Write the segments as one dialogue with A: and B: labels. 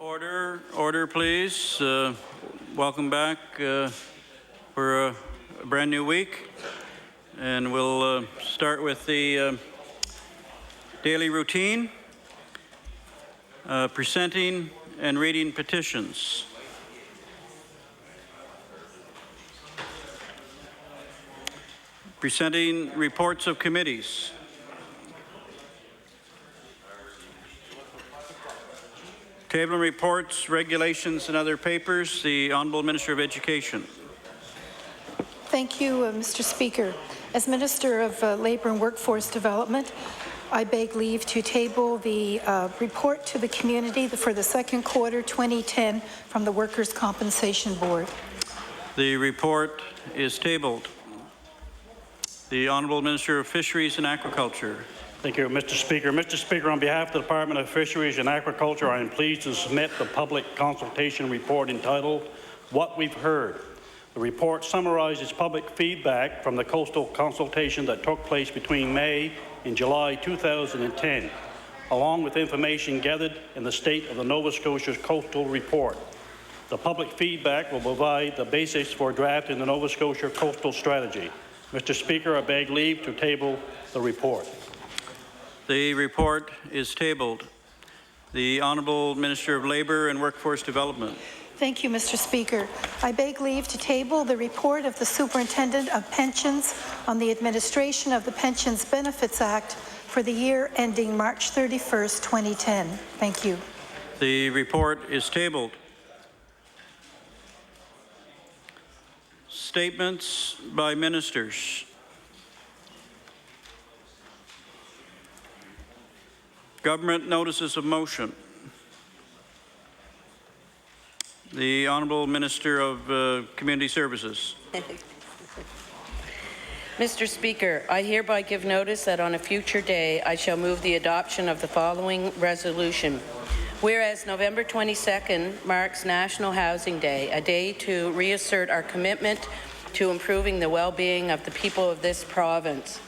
A: Order, please. Welcome back for a brand new week. And we'll start with the daily routine, presenting and reading petitions. Presenting reports of committees. Tabling reports, regulations, and other papers. The Honourable Minister of Education.
B: Thank you, Mr. Speaker. As Minister of Labour and Workforce Development, I beg leave to table the report to the community for the second quarter 2010 from the Workers' Compensation Board.
A: The report is tabled. The Honourable Minister of Fisheries and Aquaculture.
C: Thank you, Mr. Speaker. Mr. Speaker, on behalf of the Department of Fisheries and Aquaculture, I am pleased to submit the public consultation report entitled What We've Heard. The report summarizes public feedback from the coastal consultation that took place between May and July 2010, along with information gathered in the State of the Nova Scotia's Coastal Report. The public feedback will provide the basis for drafting the Nova Scotia Coastal Strategy. Mr. Speaker, I beg leave to table the report.
A: The report is tabled. The Honourable Minister of Labour and Workforce Development.
B: Thank you, Mr. Speaker. I beg leave to table the report of the Superintendent of Pensions on the administration of the Pensions Benefits Act for the year ending March 31st, 2010. Thank you.
A: The report is tabled. Statements by ministers. Government notices of motion. The Honourable Minister of Community Services.
D: Mr. Speaker, I hereby give notice that on a future day I shall move the adoption of the following resolution. Whereas November 22nd marks National Housing Day, a day to reassert our commitment to improving the well-being of the people of this province.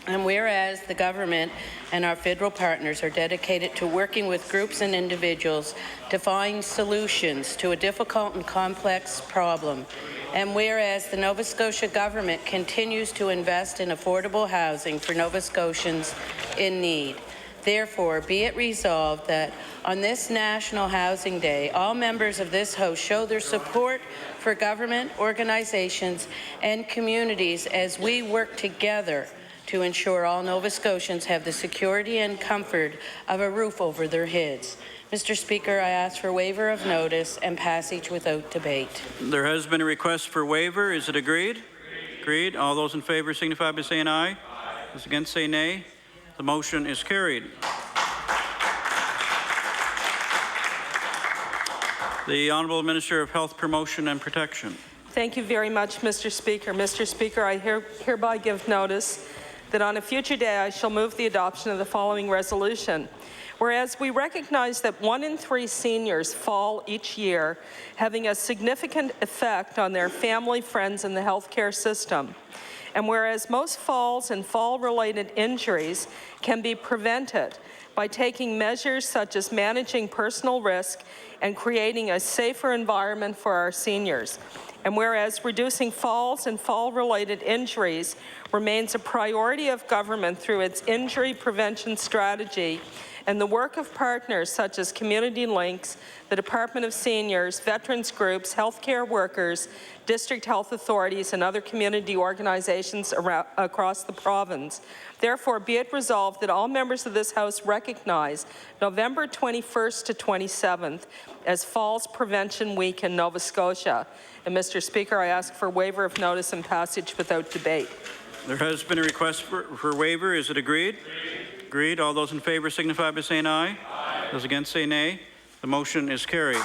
D: And whereas the government and our federal partners are dedicated to working with groups and individuals to find solutions to a difficult and complex problem, and whereas the Nova Scotia government continues to invest in affordable housing for Nova Scotians in need. Therefore, be it resolved that on this National Housing Day, all members of this House show their support for government, organizations, and communities as we work together to ensure all Nova Scotians have the security and comfort of a roof over their heads. Mr. Speaker, I ask for waiver of notice and passage without debate.
A: There has been a request for waiver. Is it agreed? Agreed. All those in favour signify by saying aye. Those against say nay. The motion is carried. The Honourable Minister of Health Promotion and Protection.
E: Thank you very much, Mr. Speaker. Mr. Speaker, I hereby give notice that on a future day I shall move the adoption of the following resolution. Whereas we recognize that 1 in 3 seniors fall each year, having a significant effect on their family, friends, and the healthcare system. And whereas most falls and fall-related injuries can be prevented by taking measures such as managing personal risk and creating a safer environment for our seniors. And whereas reducing falls and fall-related injuries remains a priority of government through its injury prevention strategy and the work of partners such as Community Links, the Department of Seniors, veterans groups, healthcare workers, district health authorities, and other community organizations across the province. Therefore, be it resolved that all members of this House recognize November 21st to 27th as Falls Prevention Week in Nova Scotia. And Mr. Speaker, I ask for waiver of notice and passage without debate.
A: There has been a request for waiver. Is it agreed? Agreed. All those in favour signify by saying aye. Aye. Those against say nay. The motion is carried.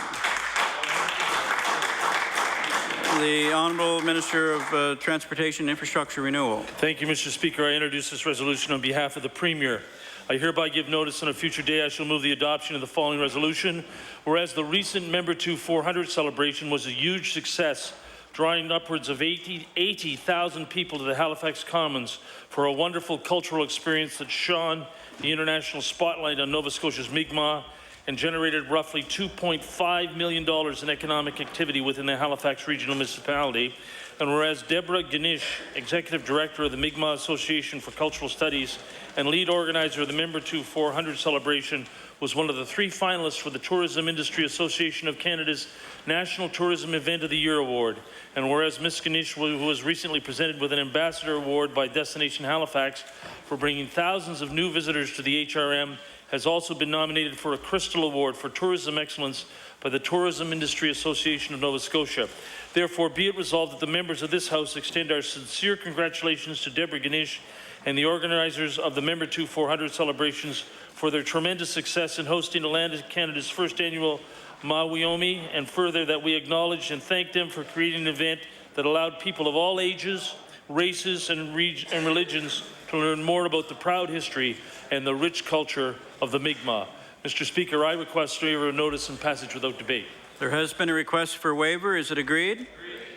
A: The Honourable Minister of Transportation and Infrastructure Renewal.
F: Thank you, Mr. Speaker. I introduce this resolution on behalf of the Premier. I hereby give notice on a future day I shall move the adoption of the following resolution. Whereas the recent Member 2 400 celebration was a huge success, drawing upwards of 80,000 people to the Halifax Commons for a wonderful cultural experience that shone the international spotlight on Nova Scotia's Mi'kmaq and generated roughly $2.5 million in economic activity within the Halifax Regional Municipality. And whereas Deborah Ganesh, Executive Director of the Mi'kmaq Association for Cultural Studies and lead organizer of the Member 400 celebration, was one of the 3 finalists for the Tourism Industry Association of Canada's National Tourism Event of the Year Award. And whereas Ms. Ganesh was recently presented with an Ambassador Award by Destination Halifax for bringing thousands of new visitors to the HRM, has also been nominated for a Crystal Award for Tourism Excellence by the Tourism Industry Association of Nova Scotia. Therefore, be it resolved that the members of this House extend our sincere congratulations to Deborah Ganesh and the organizers of the Member 400 celebrations for their tremendous success in hosting Atlantic Canada's first annual Mawiomi, and further that we acknowledge and thank them for creating an event that allowed people of all ages, races, and religions to learn more about the proud history and the rich culture of the Mi'kmaq. Mr. Speaker, I request waiver of notice and passage without debate.
A: There has been a request for waiver. Is it agreed?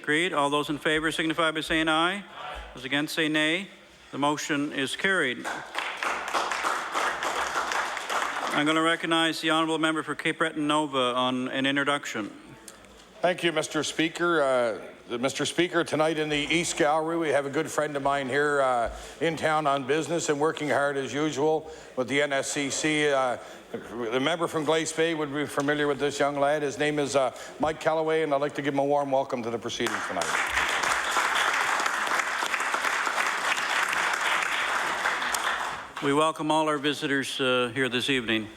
A: Agreed. All those in favor signify by saying aye. Those against say nay. The motion is carried. I'm going to recognize the honourable member for Cape Breton Nova on an introduction.
G: Thank you, Mr. Speaker. Mr. Speaker, tonight in the East Gallery, we have a good friend of mine here in town on business and working hard as usual with the NSCC. The member from Glace Bay would be familiar with this young lad. His name is Mike Callaway, and I'd like to give him a warm welcome to the proceedings tonight.
A: We welcome all our visitors here this evening.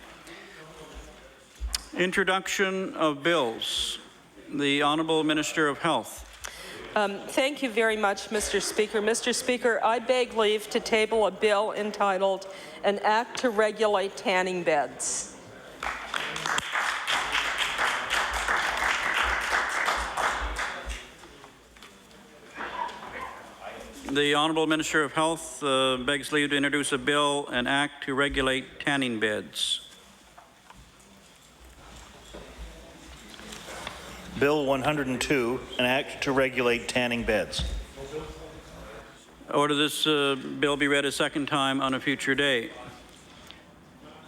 A: Introduction of bills. The Honourable Minister of Health.
E: Thank you very much, Mr. Speaker. Mr. Speaker, I beg leave to table a bill entitled An Act to Regulate Tanning Beds.
A: The Honourable Minister of Health begs leave to introduce a bill, an act to regulate tanning beds.
H: Bill 102, an act to regulate tanning beds.
A: Order this bill be read a second time on a future day.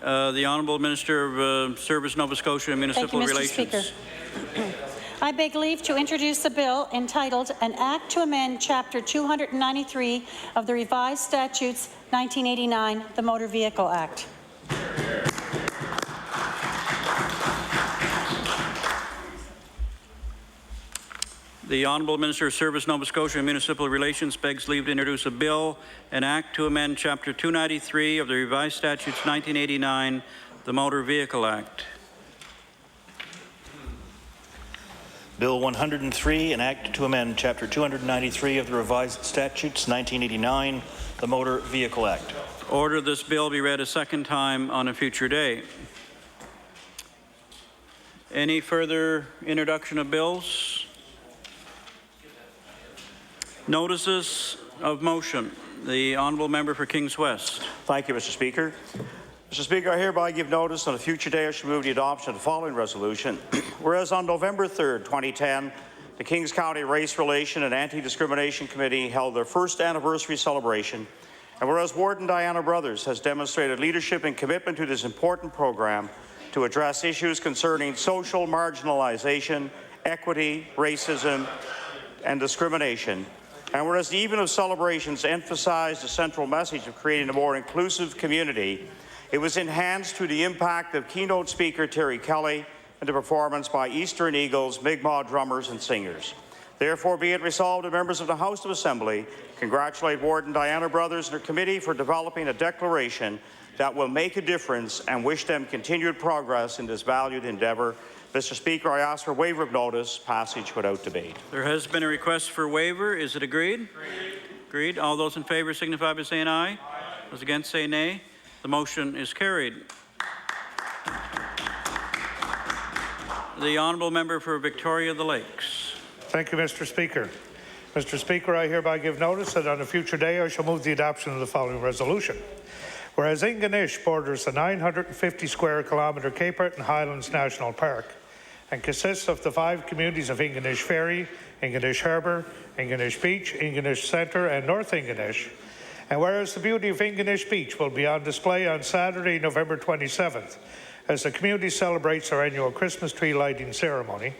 A: The Honourable Minister of Service, Nova Scotia and Municipal Relations.
I: Thank you, Mr. Speaker. I beg leave to introduce a bill entitled An Act to Amend Chapter 293 of the Revised Statutes 1989, the Motor Vehicle Act.
A: The Honourable Minister of Service, Nova Scotia and Municipal Relations begs leave to introduce a bill, an act to amend Chapter 293 of the Revised Statutes 1989, the Motor Vehicle Act.
H: Bill 103, an act to amend Chapter 293 of the Revised Statutes 1989, the Motor Vehicle Act.
A: Order this bill be read a second time on a future day. Any further introduction of bills? Notices of motion. The Honourable Member for Kings West.
J: Thank you, Mr. Speaker. Mr. Speaker, I hereby give notice on a future day I shall move the adoption of the following resolution. Whereas on November 3rd, 2010, the Kings County Race Relation and Anti-Discrimination Committee held their first anniversary celebration, and whereas Warden Diana Brothers has demonstrated leadership and commitment to this important program to address issues concerning social marginalization, equity, racism, and discrimination, and whereas the Even of Celebrations emphasized the central message of creating a more inclusive community, it was enhanced through the impact of keynote speaker Terry Kelly and the performance by Eastern Eagles, Mi'kmaq drummers and singers. Therefore, be it resolved that members of the House of Assembly congratulate Warden Diana Brothers and her committee for developing a declaration that will make a difference and wish them continued progress in this valued endeavour. Mr. Speaker, I ask for waiver of notice, passage without debate.
A: There has been a request for waiver. Is it agreed? Agreed. All those in favour signify by saying aye. Aye. Those against say nay. The motion is carried. The Honourable Member for Victoria the Lakes.
K: Thank you, Mr. Speaker. Mr. Speaker, I hereby give notice that on a future day I shall move the adoption of the following resolution. Whereas Ingonish borders the 950 square kilometre Cape Breton Highlands National Park and consists of the 5 communities of Ingonish Ferry, Ingonish Harbour, Ingonish Beach, Ingonish Centre and North Ingonish, and whereas the beauty of Ingonish Beach will be on display on Saturday, November 27th as the community celebrates our annual Christmas tree lighting ceremony.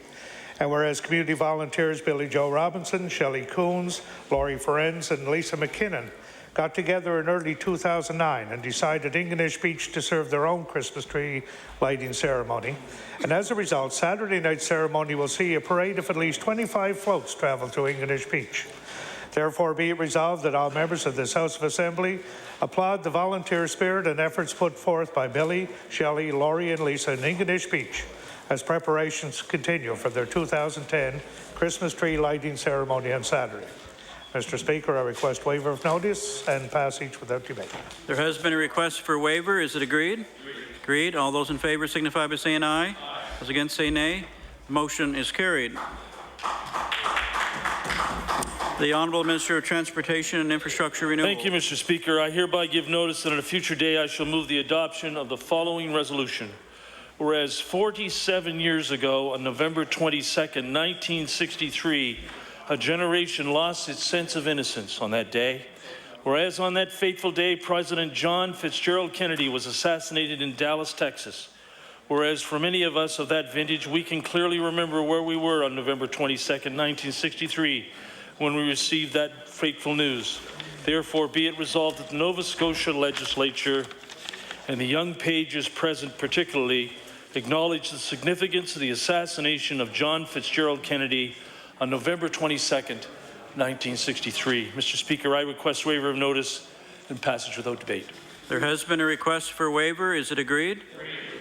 K: And whereas community volunteers Billy Joe Robinson, Shelley Coons, Laurie Ferenz, and Lisa McKinnon got together in early 2009 and decided Ingonish Beach to serve their own Christmas tree lighting ceremony. And as a result, Saturday night ceremony will see a parade of at least 25 floats travel to Ingonish Beach. Therefore, be it resolved that all members of this House of Assembly applaud the volunteer spirit and efforts put forth by Billy, Shelley, Laurie, and Lisa in Ingonish Beach as preparations continue for their 2010 Christmas tree lighting ceremony on Saturday. Mr. Speaker, I request waiver of notice and passage without debate.
A: There has been a request for waiver. Is it agreed? Agreed. All those in favour signify by saying aye. Those against say nay. The motion is carried. The Honourable Minister of Transportation and Infrastructure Renewal.
F: Thank you, Mr. Speaker. I hereby give notice that on a future day I shall move the adoption of the following resolution. Whereas 47 years ago, on November 22nd, 1963, a generation lost its sense of innocence on that day. Whereas on that fateful day, President John Fitzgerald Kennedy was assassinated in Dallas, Texas. Whereas for many of us of that vintage, we can clearly remember where we were on November 22nd, 1963, when we received that fateful news. Therefore, be it resolved that the Nova Scotia Legislature and the young pages present particularly acknowledge the significance of the assassination of John Fitzgerald Kennedy on November 22nd, 1963. Mr. Speaker, I request waiver of notice and passage without debate.
A: There has been a request for waiver. Is it agreed?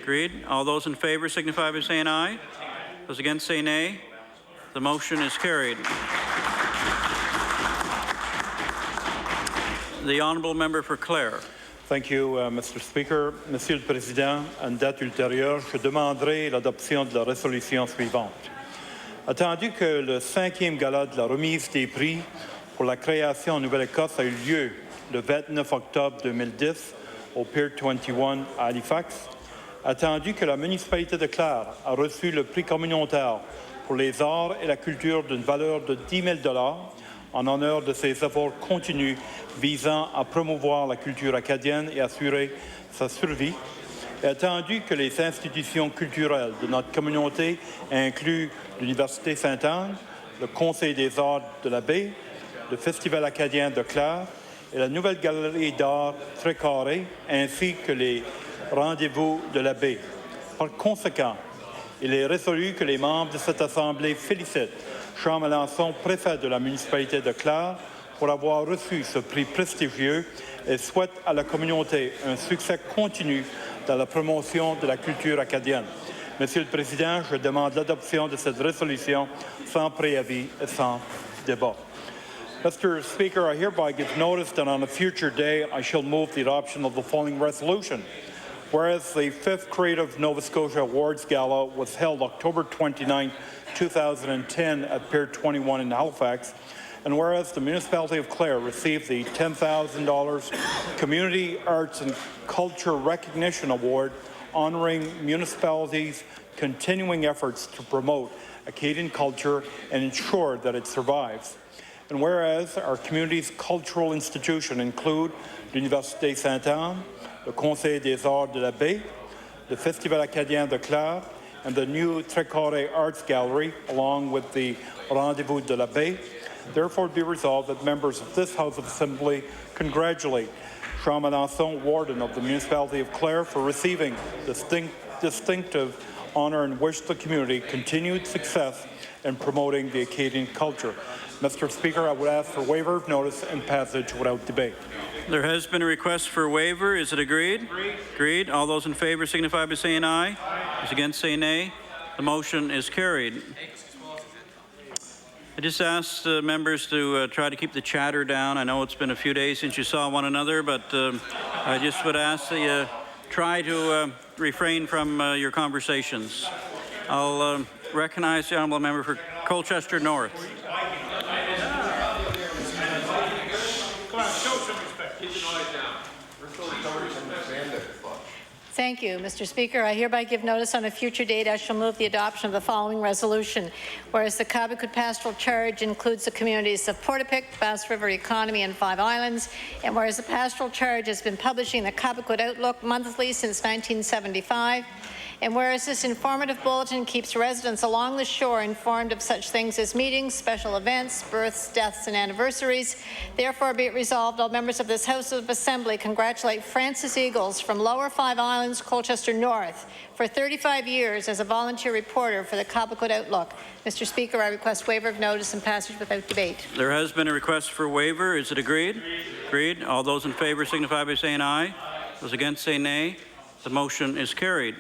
A: Agreed. All those in favour signify by saying aye. Those against say nay. The motion is carried. The Honourable Member for Clare.
L: Thank you, Mr. Speaker. Monsieur le Président, à une date ultérieure, je demanderai l'adoption de la résolution suivante. Attendu que le 5e gala de la remise des prix pour la création en Nouvelle-Écosse a eu lieu le 29 octobre 2010 au Pier 21 à Halifax, attendu que la municipalité de Clare a reçu le prix communautaire pour les arts et la culture d'une valeur de 10 000 $ en honneur de ses efforts continus visant à promouvoir la culture acadienne et assurer sa survie, et attendu que les institutions culturelles de notre communauté incluent l'Université Sainte-Anne, le Conseil des arts de la Baie, le Festival acadien de Clare et la nouvelle galerie d'art très carrée, ainsi que les rendez-vous de la Baie. Par conséquent, il est résolu que les membres de cette Assemblée félicitent Jean Melançon, préfet de la municipalité de Clare, pour avoir reçu ce prix prestigieux et souhaite à la communauté un succès continu dans la promotion de la culture acadienne. Monsieur le Président, je demande l'adoption de cette résolution sans préavis et sans débat. Mr. Speaker, I hereby give notice that on a future day I shall move the adoption of the following resolution. Whereas the 5th Creative Nova Scotia Awards Gala was held October 29, 2010 at Pier 21 in Halifax, and whereas the municipality of Clare received the $10,000 Community Arts and Culture Recognition Award honouring municipalities' continuing efforts to promote Acadian culture and ensure that it survives. And whereas our community's cultural institutions include l'Université Sainte-Anne, le Conseil des Arts de la Baie, the Festival acadien de Clare, and the new Trécarré Arts Gallery, along with the Rendezvous de la Baie, therefore be resolved that members of this House of Assembly congratulate Jean Melançon, Warden of the Municipality of Clare, for receiving distinctive honour and wish the community continued success in promoting the Acadian culture. Mr. Speaker, I would ask for waiver of notice and passage without debate.
A: There has been a request for waiver. Is it agreed? Agreed. Agreed. All those in favour signify by saying aye. Aye. Those against say nay. The motion is carried. I just asked members to try to keep the chatter down. I know it's been a few days since you saw one another, but I just would ask that you try to refrain from your conversations. I'll recognize the honourable member for Colchester North.
I: Thank you, Mr. Speaker. I hereby give notice on a future date I shall move the adoption of the following resolution. Whereas the Cobequid Pastoral Charge includes the communities of Portapique, Bass River Economy and Five Islands, and whereas the Pastoral Charge has been publishing the Cobequid Outlook monthly since 1975, And whereas this informative bulletin keeps residents along the shore informed of such things as meetings, special events, births, deaths, and anniversaries, therefore be it resolved, all members of this House of Assembly congratulate Francis Eagles from Lower Five Islands, Colchester North, for 35 years as a volunteer reporter for the Cobequid Outlook. Mr. Speaker, I request waiver of notice and passage without debate.
A: There has been a request for waiver. Is it agreed? Agreed. All those in favour signify by saying aye. Those against say nay. The motion is carried.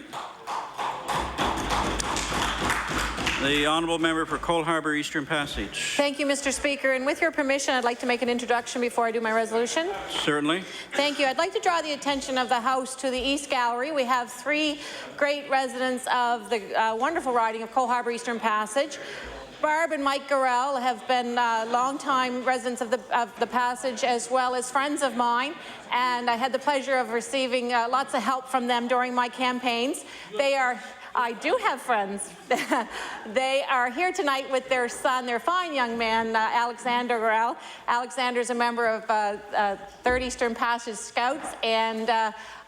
A: The honourable member for Cole Harbour Eastern Passage.
M: Thank you, Mr. Speaker. And with your permission, I'd like to make an introduction before I do my resolution.
A: Certainly.
M: Thank you. I'd like to draw the attention of the House to the East Gallery. We have three great residents of the wonderful riding of Cole Harbour Eastern Passage. Barb and Mike Gorell have been long-time residents of the passage, as well as friends of mine, and I had the pleasure of receiving lots of help from them during my campaigns. I do have friends. They are here tonight with their son, their fine young man, Alexander Gorell. Alexander's a member of 3rd Eastern Passage Scouts, and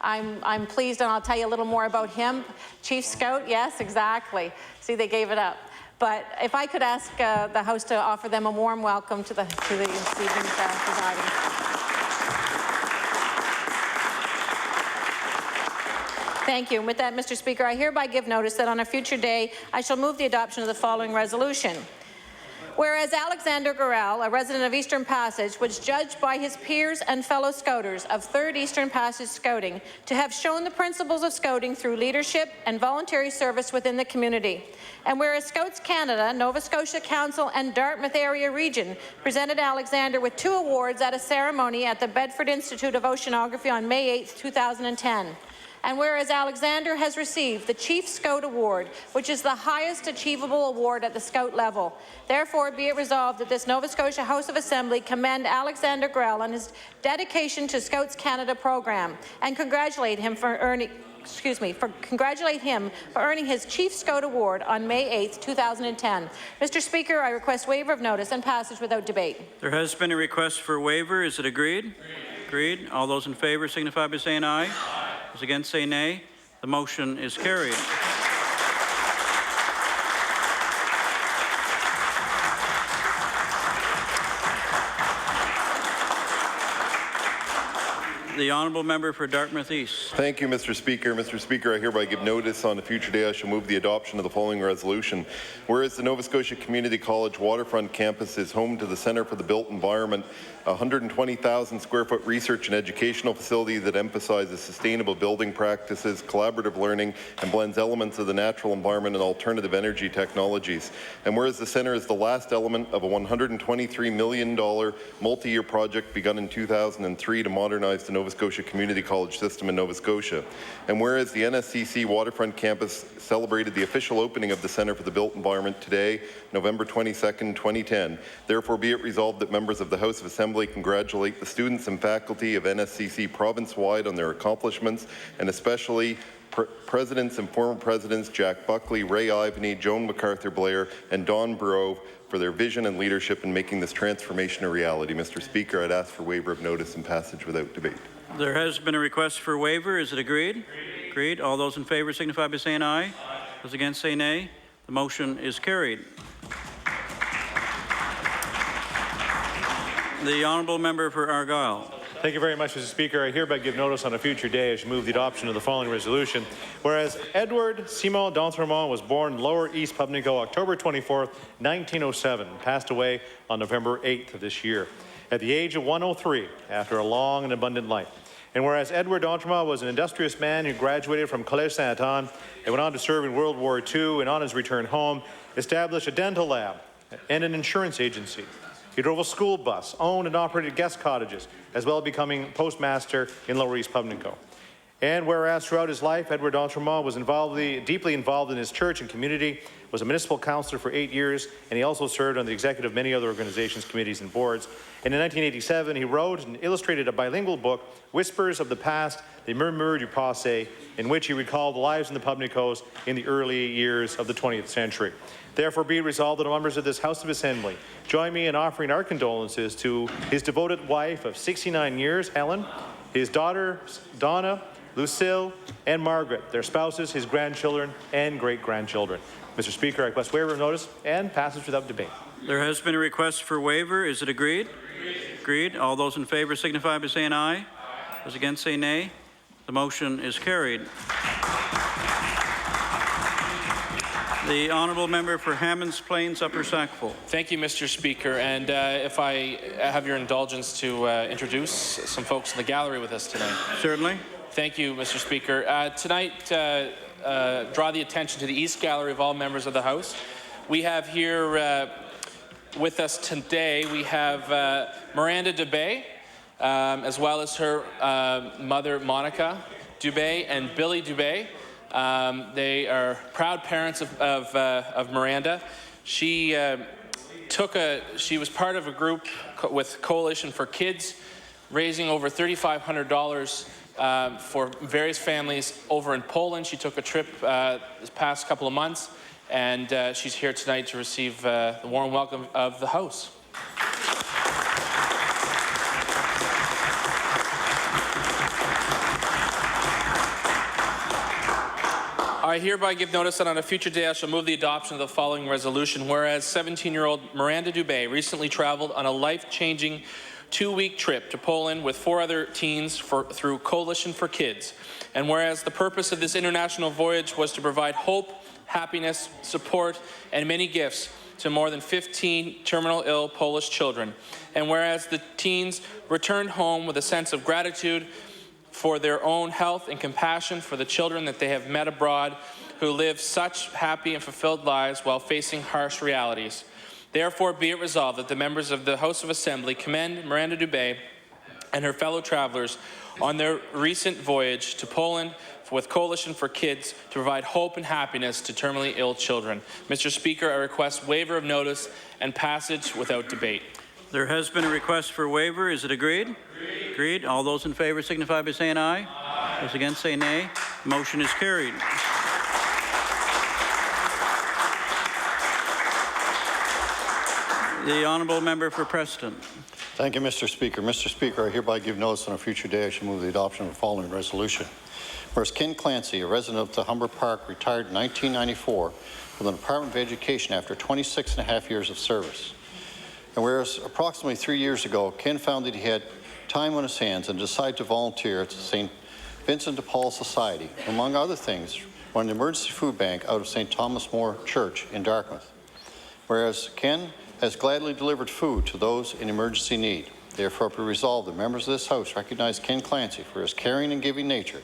M: I'm pleased, and I'll tell you a little more about him. Chief Scout, yes, exactly. See, they gave it up. But if I could ask the House to offer them a warm welcome to the evening's presiding. Thank you. And with that, Mr. Speaker, I hereby give notice that on a future day, I shall move the adoption of the following resolution. Whereas Alexander Gorell, a resident of Eastern Passage, was judged by his peers and fellow Scouters of 3rd Eastern Passage Scouting to have shown the principles of Scouting through leadership and voluntary service within the community. And whereas Scouts Canada, Nova Scotia Council, and Dartmouth Area Region presented Alexander with 2 awards at a ceremony at the Bedford Institute of Oceanography on May 8, 2010. And whereas Alexander has received the Chief Scout Award, which is the highest achievable award at the Scout level, therefore be it resolved that this Nova Scotia House of Assembly commend Alexander Gorell on his dedication to Scouts Canada program and congratulate him for earning his Chief Scout Award on May 8, 2010. Mr. Speaker, I request waiver of notice and passage without debate.
A: There has been a request for waiver. Is it agreed? Agreed. All those in favour signify by saying aye. Those against say nay. The motion is carried. The honourable member for Dartmouth East.
N: Thank you, Mr. Speaker. Mr. Speaker, I hereby give notice on a future day I shall move the adoption of the following resolution. Whereas the Nova Scotia Community College waterfront campus is home to the Centre for the Built Environment, a 120,000 square foot research and educational facility that emphasizes sustainable building practices, collaborative learning, and blends elements of the natural environment and alternative energy technologies. And whereas the centre is the last element of a $123 million multi-year project begun in 2003 to modernize the Nova Scotia Community College system in Nova Scotia. And whereas the NSCC Waterfront Campus celebrated the official opening of the Centre for the Built Environment today, November 22nd, 2010, therefore be it resolved that members of the House of Assembly congratulate the students and faculty of NSCC province-wide on their accomplishments, and especially Presidents and former Presidents Jack Buckley, Ray Ivany, Joan MacArthur-Blair, and Don Breau for their vision and leadership in making this transformation a reality. Mr. Speaker, I'd ask for waiver of notice and passage without debate.
A: There has been a request for waiver. Is it agreed? Agreed. All those in favour signify by saying aye. Those against say nay. The motion is carried. The honourable member for Argyll.
O: Thank you very much, Mr. Speaker. I hereby give notice on a future day as you move the adoption of the following resolution. Whereas Edward Simon d'Entremont was born in Lower East Pubnico, October 24th, 1907, and passed away on November 8th of this year at the age of 103 after a long and abundant life. And whereas Edward d'Entremont was an industrious man who graduated from Collège Saint-Anne and went on to serve in World War II, and on his return home, established a dental lab and an insurance agency. He drove a school bus, owned and operated guest cottages, as well as becoming postmaster in Lower East Pubnico. And whereas throughout his life, Edward d'Entremont was deeply involved in his church and community, was a municipal councillor for 8 years, and he also served on the executive of many other organizations, committees, and boards. And in 1987, he wrote and illustrated a bilingual book, Whispers of the Past, Les Murmures du Passé, in which he recalled the lives in the Pubnicos in the early years of the 20th century. Therefore, be it resolved that the members of this House of Assembly join me in offering our condolences to his devoted wife of 69 years, Helen, his daughters, Donna, Lucille, and Margaret, their spouses, his grandchildren, and great-grandchildren. Mr. Speaker, I request waiver of notice and passage without debate.
A: There has been a request for waiver. Is it agreed? Agreed. All those in favor signify by saying aye. Those against say nay. The motion is carried. The honourable member for Hammonds Plains Upper Sackville.
P: Thank you, Mr. Speaker. And if I have your indulgence to introduce some folks in the gallery with us tonight.
A: Certainly.
P: Thank you, Mr. Speaker. Tonight, draw the attention to the East Gallery of all members of the House. We have here with us today, we have Miranda Dubé, as well as her mother, Monica Dubé, and Billy Dubé. They are proud parents of Miranda. She was part of a group with Coalition for Kids, raising over $3,500 for various families over in Poland. She took a trip this past couple of months, and she's here tonight to receive the warm welcome of the House. I hereby give notice that on a future day I shall move the adoption of the following resolution. Whereas 17-year-old Miranda Dubé recently traveled on a life-changing 2-week trip to Poland with 4 other teens through Coalition for Kids. And whereas the purpose of this international voyage was to provide hope, happiness, support, and many gifts to more than 15 terminal ill Polish children. And whereas the teens returned home with a sense of gratitude for their own health and compassion for the children that they have met abroad who live such happy and fulfilled lives while facing harsh realities. Therefore, be it resolved that the members of the House of Assembly commend Miranda Dubé and her fellow travelers on their recent voyage to Poland with Coalition for Kids to provide hope and happiness to terminally ill children. Mr. Speaker, I request waiver of notice and passage without debate.
A: There has been a request for waiver. Is it agreed? Agreed. All those in favor signify by saying aye. Aye. Those against say nay. The motion is carried. The honourable member for Preston.
Q: Thank you, Mr. Speaker. Mr. Speaker, I hereby give notice on a future day I shall move the adoption of the following resolution. Whereas Ken Clancy, a resident of the Humber Park, retired in 1994 from the Department of Education after 26.5 years of service. And whereas approximately 3 years ago, Ken found that he had time on his hands and decided to volunteer at the St. Vincent de Paul Society, among other things, run an emergency food bank out of St. Thomas More Church in Dartmouth. Whereas Ken has gladly delivered food to those in emergency need. Therefore, be resolved that members of this House recognize Ken Clancy for his caring and giving nature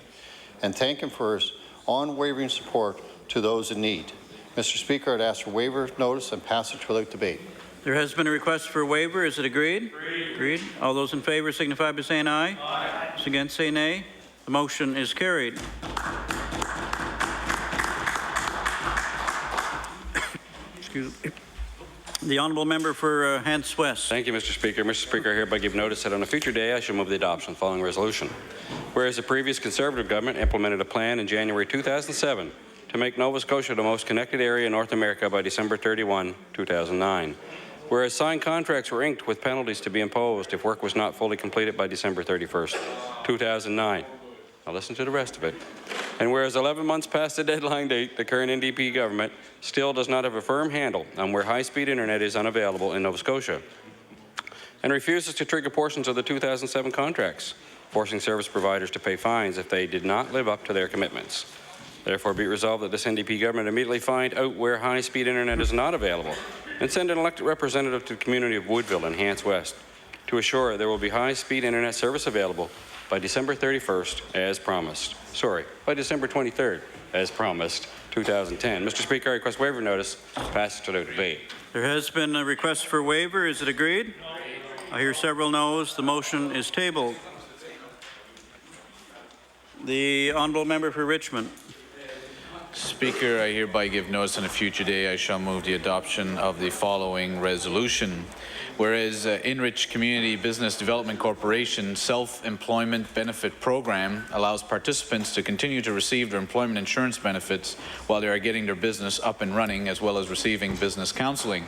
Q: and thank him for his unwavering support to those in need. Mr. Speaker, I'd ask for waiver of notice and passage without debate.
A: There has been a request for a waiver. Is it agreed? Agreed. All those in favor signify by saying aye. Aye. Those against say nay. The motion is carried. Excuse me. The honourable member for Hants West.
R: Thank you, Mr. Speaker. Mr. Speaker, I hereby give notice that on a future day I shall move the adoption of the following resolution. Whereas the previous Conservative government implemented a plan in January 2007 to make Nova Scotia the most connected area in North America by December 31, 2009. Whereas signed contracts were inked with penalties to be imposed if work was not fully completed by December 31st, 2009. Now listen to the rest of it. And whereas 11 months past the deadline date, the current NDP government still does not have a firm handle on where high-speed internet is unavailable in Nova Scotia, and refuses to trigger portions of the 2007 contracts, forcing service providers to pay fines if they did not live up to their commitments. Therefore, be it resolved that this NDP government immediately find out where high-speed internet is not available and send an elected representative to the community of Woodville and Hants West to assure there will be high-speed internet service available by December 31st as promised. Sorry, by December 23rd as promised, 2010. Mr. Speaker, I request waiver notice. Passage without debate.
A: There has been a request for waiver. Is it agreed? I hear several noes. The motion is tabled. The honourable member for Richmond.
S: Speaker, I hereby give notice on a future day I shall move the adoption of the following resolution. Whereas Enrich Community Business Development Corporation Self-Employment Benefit Program allows participants to continue to receive their employment insurance benefits while they are getting their business up and running, as well as receiving business counseling.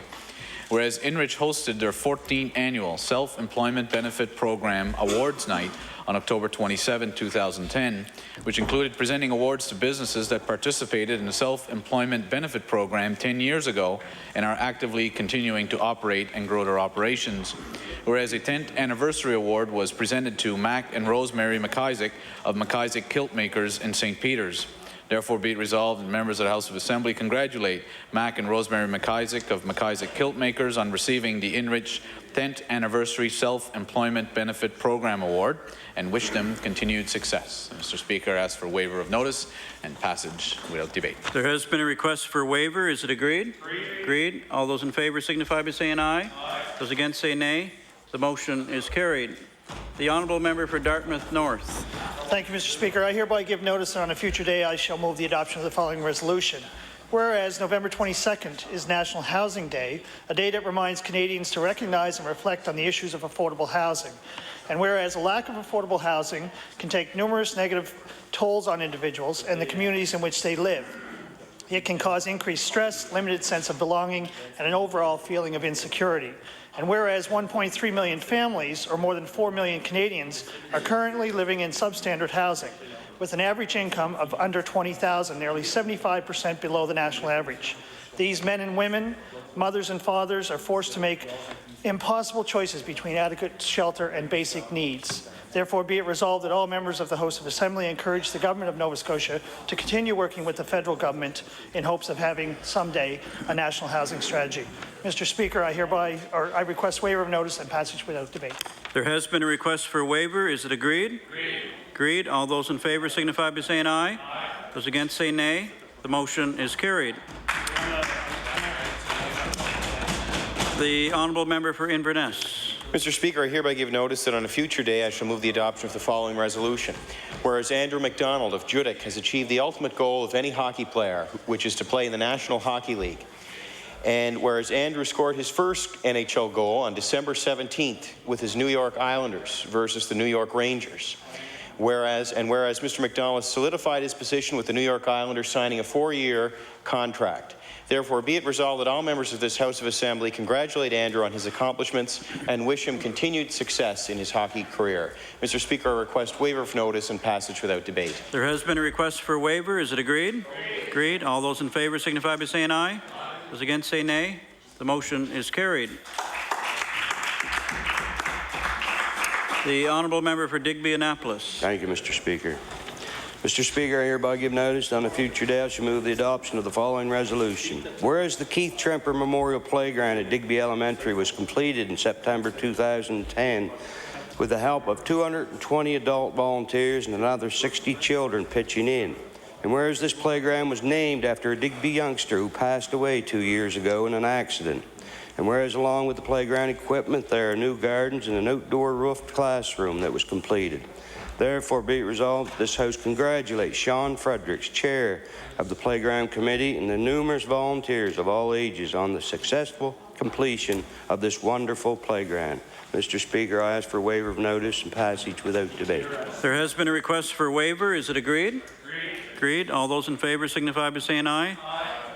S: whereas Inrich hosted their 14th annual Self-Employment Benefit Program Awards Night on October 27, 2010, which included presenting awards to businesses that participated in the Self-Employment Benefit Program 10 years ago and are actively continuing to operate and grow their operations. Whereas a 10th anniversary award was presented to Mac and Rosemary McIsaac of McIsaac Kilt Makers in St. Peters. Therefore, be it resolved that members of the House of Assembly congratulate Mac and Rosemary McIsaac of McIsaac Kilt Makers on receiving the Inrich 10th Anniversary Self-Employment Benefit Program Award and wish them continued success. Mr. Speaker, I ask for waiver of notice and passage without debate.
A: There has been a request for waiver. Is it agreed? Agreed. All those in favour signify by saying aye. Those against say nay. The motion is carried. The honourable member for Dartmouth North.
T: Thank you, Mr. Speaker. I hereby give notice that on a future day I shall move the adoption of the following resolution. Whereas November 22nd is National Housing Day, a day that reminds Canadians to recognize and reflect on the issues of affordable housing. And whereas a lack of affordable housing can take numerous negative tolls on individuals and the communities in which they live. It can cause increased stress, limited sense of belonging, and an overall feeling of insecurity. And whereas 1.3 million families, or more than 4 million Canadians, are currently living in substandard housing, with an average income of under $20,000, nearly 75% below the national average. These men and women, mothers and fathers, are forced to make impossible choices between adequate shelter and basic needs. Therefore, be it resolved that all members of the House of Assembly encourage the Government of Nova Scotia to continue working with the federal government in hopes of having someday a national housing strategy. Mr. Speaker, I request waiver of notice and passage without debate.
A: There has been a request for waiver. Is it agreed? Agreed. All those in favour signify by saying aye. Those against say nay. The motion is carried. The honourable member for Inverness.
U: Mr. Speaker, I hereby give notice that on a future day I shall move the adoption of the following resolution. Whereas Andrew MacDonald of Judic has achieved the ultimate goal of any hockey player, which is to play in the National Hockey League. And whereas Andrew scored his first NHL goal on December 17th with his New York Islanders versus the New York Rangers. Whereas Mr. MacDonald solidified his position with the New York Islanders, signing a 4-year contract. Therefore, be it resolved that all members of this House of Assembly congratulate Andrew on his accomplishments and wish him continued success in his hockey career. Mr. Speaker, I request waiver of notice and passage without debate.
A: There has been a request for waiver. Is it agreed? Agreed. All those in favour signify by saying aye. Those against say nay. The motion is carried. The honourable member for Digby Annapolis.
V: Thank you, Mr. Speaker. Mr. Speaker, I hereby give notice that on a future day I shall move the adoption of the following resolution. Whereas the Keith Tremper Memorial Playground at Digby Elementary was completed in September 2010 with the help of 220 adult volunteers and another 60 children pitching in. And whereas this playground was named after a Digby youngster who passed away 2 years ago in an accident. And whereas along with the playground equipment there are new gardens and an outdoor roofed classroom that was completed. Therefore, be it resolved that this House congratulates Sean Fredericks, Chair of the Playground Committee, and the numerous volunteers of all ages on the successful completion of this wonderful playground. Mr. Speaker, I ask for waiver of notice and passage without debate.
A: There has been a request for waiver. Is it agreed? Agreed. All those in favour signify by saying aye.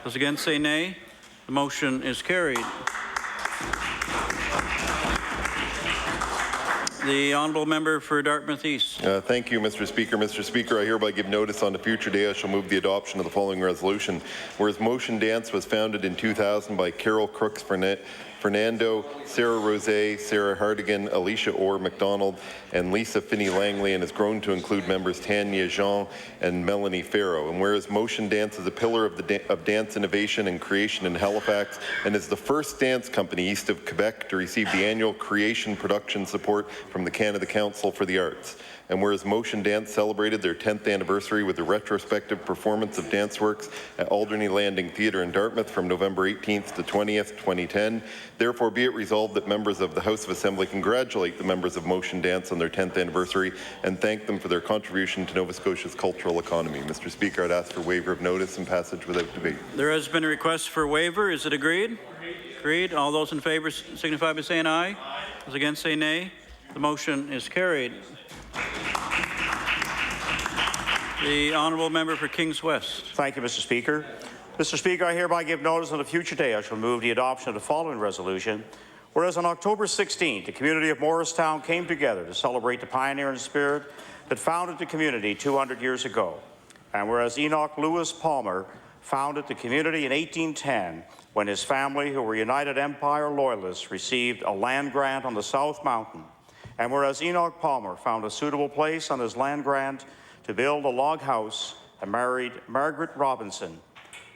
A: Those against say nay. The motion is carried. The honourable member for Dartmouth East.
N: Thank you, Mr. Speaker. Mr. Speaker, I hereby give notice on a future day I shall move the adoption of the following resolution. Whereas Motion Dance was founded in 2000 by Carol Crooks Fernando, Sarah Rose, Sarah Hardigan, Alicia Orr McDonald, and Lisa Finney Langley, and has grown to include members Tanya Jean and Melanie Farrow. And whereas Motion Dance is a pillar of dance innovation and creation in Halifax, and is the first dance company east of Quebec to receive the annual creation production support from the Canada Council for the Arts. And whereas Motion Dance celebrated their 10th anniversary with a retrospective performance of dance works at Alderney Landing Theatre in Dartmouth from November 18th to 20th, 2010, therefore be it resolved that members of the House of Assembly congratulate the members of Motion Dance on their 10th anniversary and thank them for their contribution to Nova Scotia's cultural economy. Mr. Speaker, I'd ask for waiver of notice and passage without debate.
A: There has been a request for waiver. Is it agreed? Agreed. All those in favour signify by saying aye. Those against say nay. The motion is carried. The honourable member for Kings West.
J: Thank you, Mr. Speaker. Mr. Speaker, I hereby give notice on a future day I shall move the adoption of the following resolution. Whereas on October 16th, the community of Morristown came together to celebrate the pioneering spirit that founded the community 200 years ago. And whereas Enoch Lewis Palmer founded the community in 1810 when his family, who were United Empire Loyalists, received a land grant on the South Mountain. And whereas Enoch Palmer found a suitable place on his land grant to build a log house and married Margaret Robinson,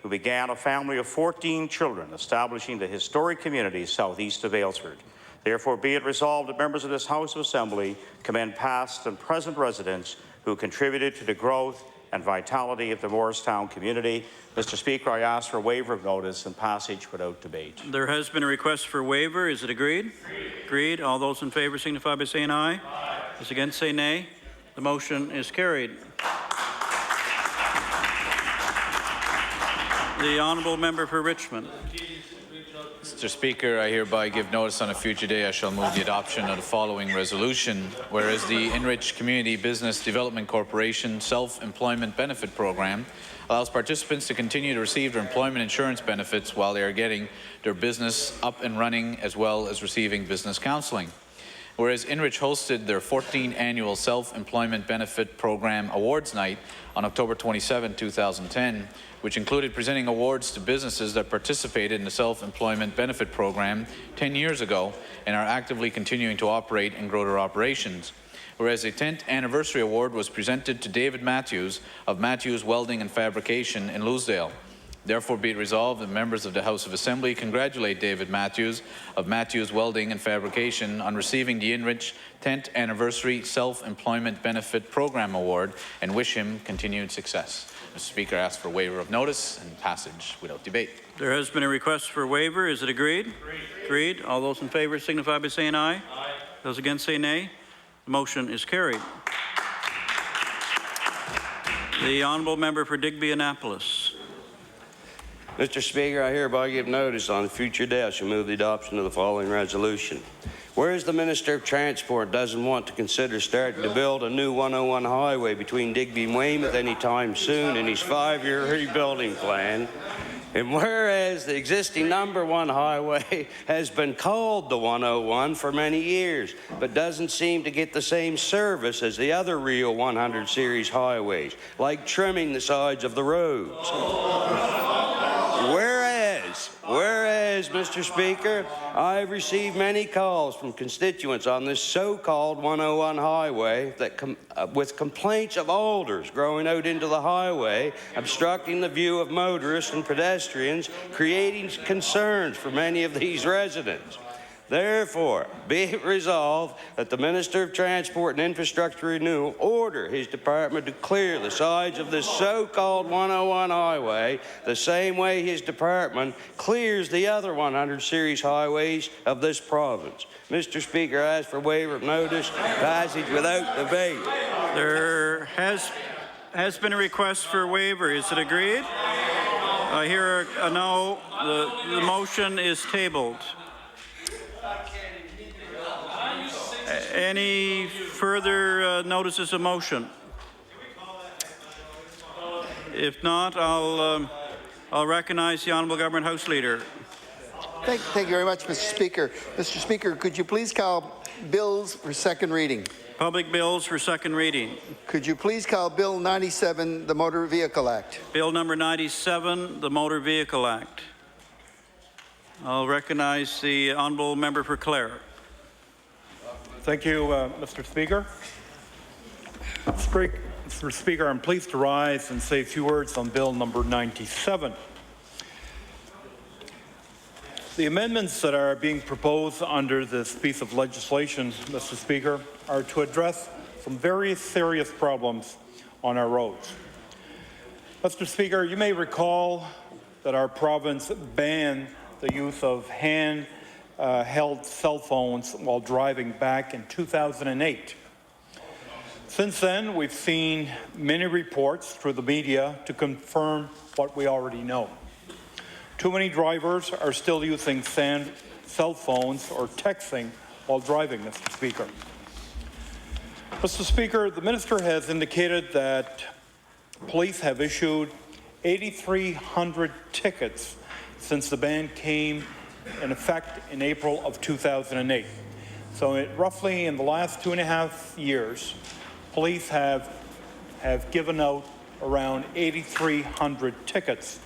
J: who began a family of 14 children, establishing the historic community southeast of Aylesford. Therefore, be it resolved that members of this House of Assembly commend past and present residents who contributed to the growth and vitality of the Morristown community. Mr. Speaker, I ask for a waiver of notice and passage without debate.
A: There has been a request for waiver. Is it agreed? Agreed. All those in favour signify by saying aye. Those against say nay. The motion is carried. The honourable member for Richmond.
S: Mr. Speaker, I hereby give notice on a future day I shall move the adoption of the following resolution. Whereas the Enriched Community Business Development Corporation Self-Employment Benefit Program allows participants to continue to receive their employment insurance benefits while they are getting their business up and running, as well as receiving business counseling. Whereas Enrich hosted their 14th annual Self-Employment Benefit Program Awards Night on October 27, 2010, which included presenting awards to businesses that participated in the Self-Employment Benefit Program 10 years ago and are actively continuing to operate and grow their operations. Whereas a 10th anniversary award was presented to David Matthews of Matthews Welding and Fabrication in Louisdale. Therefore, be it resolved that members of the House of Assembly congratulate David Matthews of Matthews Welding and Fabrication on receiving the Enrich 10th Anniversary Self-Employment Benefit Program Award and wish him continued success. Mr. Speaker, I ask for waiver of notice and passage without debate.
A: There has been a request for waiver. Is it agreed? Agreed. All those in favour signify by saying aye. Aye. Those against say nay. The motion is carried. The honourable member for Digby Annapolis.
V: Mr. Speaker, I hereby give notice on a future day I shall move the adoption of the following resolution. Whereas the Minister of Transport doesn't want to consider starting to build a new 101 highway between Digby and Weymouth anytime soon in his 5-year rebuilding plan, and whereas the existing #1 highway has been called the 101 for many years, but doesn't seem to get the same service as the other real 100 series highways, like trimming the sides of the roads. Whereas, Mr. Speaker, I've received many calls from constituents on this so-called 101 highway that with complaints of alders growing out into the highway, obstructing the view of motorists and pedestrians, creating concerns for many of these residents. Therefore, be it resolved that the Minister of Transport and Infrastructure Renewal order his department to clear the sides of this so-called 101 highway the same way his department clears the other 100 series highways of this province. Mr. Speaker, I ask for waiver of notice, passage without debate.
A: There has been a request for waiver. Is it agreed? I hear a no. The motion is tabled. Any further notices of motion? If not, I'll recognize the Honourable Government House Leader.
B: Thank you very much, Mr. Speaker. Mr. Speaker, could you please call bills for second reading?
A: Public bills for second reading.
B: Could you please call Bill 97, the Motor Vehicle Act?
A: Bill number 97, the Motor Vehicle Act. I'll recognize the Honourable Member for Clare.
K: Thank you, Mr. Speaker. Mr. Speaker, I'm pleased to rise and say a few words on Bill number 97. The amendments that are being proposed under this piece of legislation, Mr. Speaker, are to address some very serious problems on our roads. Mr. Speaker, you may recall that our province banned the use of held cell phones while driving back in 2008. Since then, we've seen many reports through the media to confirm what we already know. Too many drivers are still using cell phones or texting while driving, Mr. Speaker. Mr. Speaker, the Minister has indicated that police have issued 8,300 tickets since the ban came in effect in April of 2008. So roughly in the last 2.5 years, police have given out around 8,300 tickets.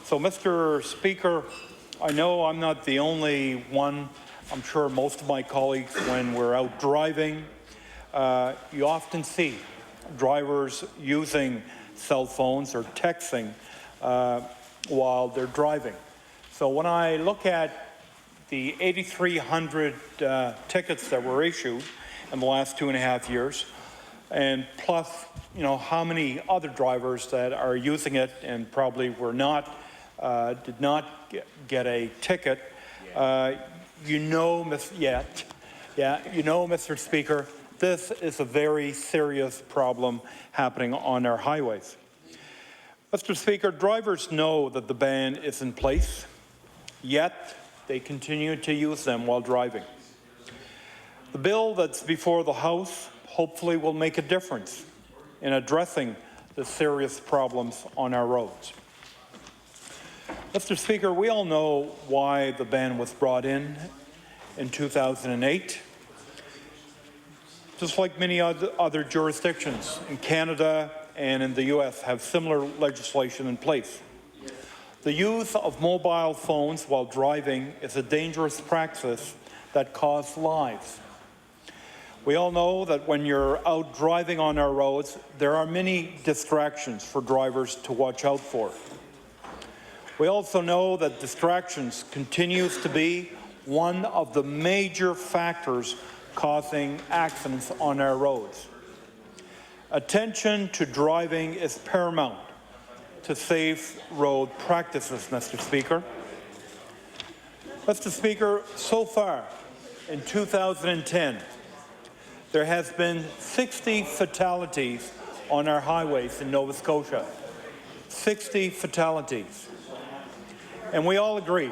K: So, Mr. Speaker, I know I'm not the only one. I'm sure most of my colleagues, when we're out driving, you often see drivers using cell phones or texting while they're driving. So when I look at the 8,300 tickets that were issued in the last 2.5 years, and plus, how many other drivers that are using it and probably were not, did not get a ticket, Mr. Speaker, this is a very serious problem happening on our highways. Mr. Speaker, drivers know that the ban is in place, yet they continue to use them while driving. The bill that's before the House hopefully will make a difference in addressing the serious problems on our roads. Mr. Speaker, we all know why the ban was brought in 2008. Just like many other jurisdictions in Canada and in the U.S. have similar legislation in place. The use of mobile phones while driving is a dangerous practice that costs lives. We all know that when you're out driving on our roads, there are many distractions for drivers to watch out for. We also know that distractions continues to be one of the major factors causing accidents on our roads. Attention to driving is paramount to safe road practices, Mr. Speaker. Mr. Speaker, so far in 2010, there has been 60 fatalities on our highways in Nova Scotia. 60 fatalities. And we all agree,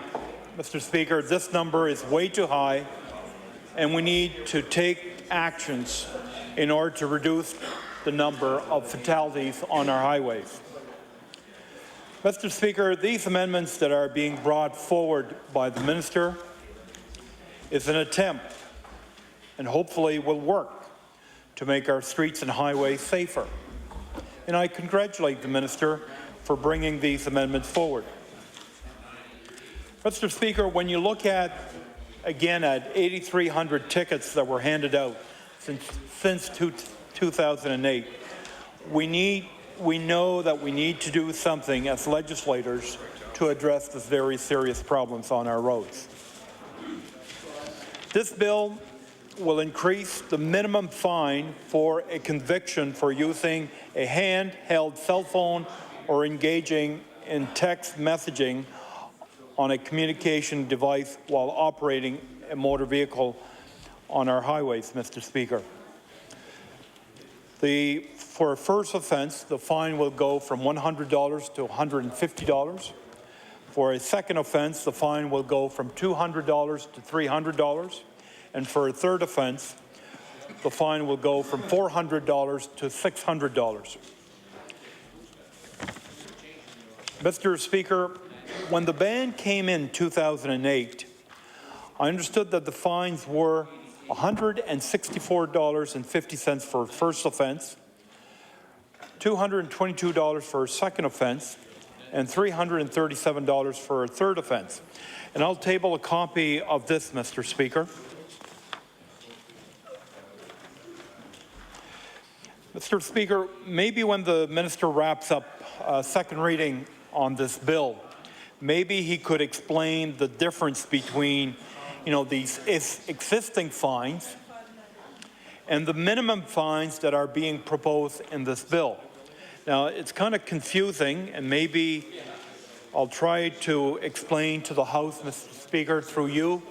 K: Mr. Speaker, this number is way too high, and we need to take actions in order to reduce the number of fatalities on our highways. Mr. Speaker, these amendments that are being brought forward by the Minister is an attempt, and hopefully will work, to make our streets and highways safer. And I congratulate the Minister for bringing these amendments forward. Mr. Speaker, when you look at 8,300 tickets that were handed out since 2008, we know that we need to do something as legislators to address the very serious problems on our roads. This bill will increase the minimum fine for a conviction for using a handheld cell phone or engaging in text messaging on a communication device while operating a motor vehicle on our highways, Mr. Speaker. For a first offence, the fine will go from $100 to $150. For a second offence, the fine will go from $200 to $300. And for a third offence, the fine will go from $400 to $600. Mr. Speaker, when the ban came in 2008, I understood that the fines were $164.50 for a first offence, $222 for a second offence, and $337 for a third offence. And I'll table a copy of this, Mr. Speaker. Mr. Speaker, maybe when the Minister wraps up second reading on this bill, maybe he could explain the difference between, these existing fines and the minimum fines that are being proposed in this bill. Now, it's kind of confusing, and maybe I'll try to explain to the House, Mr. Speaker, through you,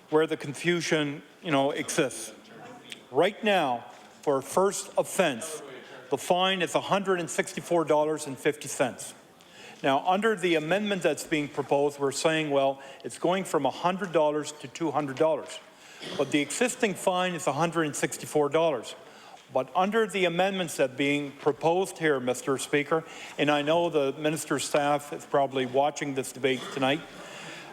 K: where the confusion, exists. Right now, for a first offence, the fine is $164.50. Now, under the amendment that's being proposed, we're saying, well, it's going from $100 to $200. But the existing fine is $164. But under the amendments that are being proposed here, Mr. Speaker, and I know the minister's staff is probably watching this debate tonight,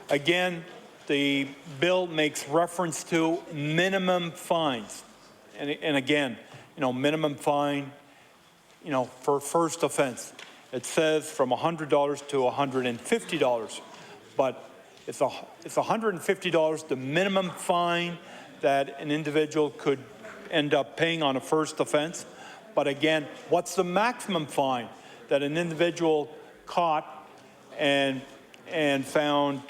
K: again, the bill makes reference to minimum fines. And again, minimum fine, for first offense. It says from $100 to $150, but it's $150 the minimum fine that an individual could end up paying on a first offense. But again, what's the maximum fine that an individual caught and found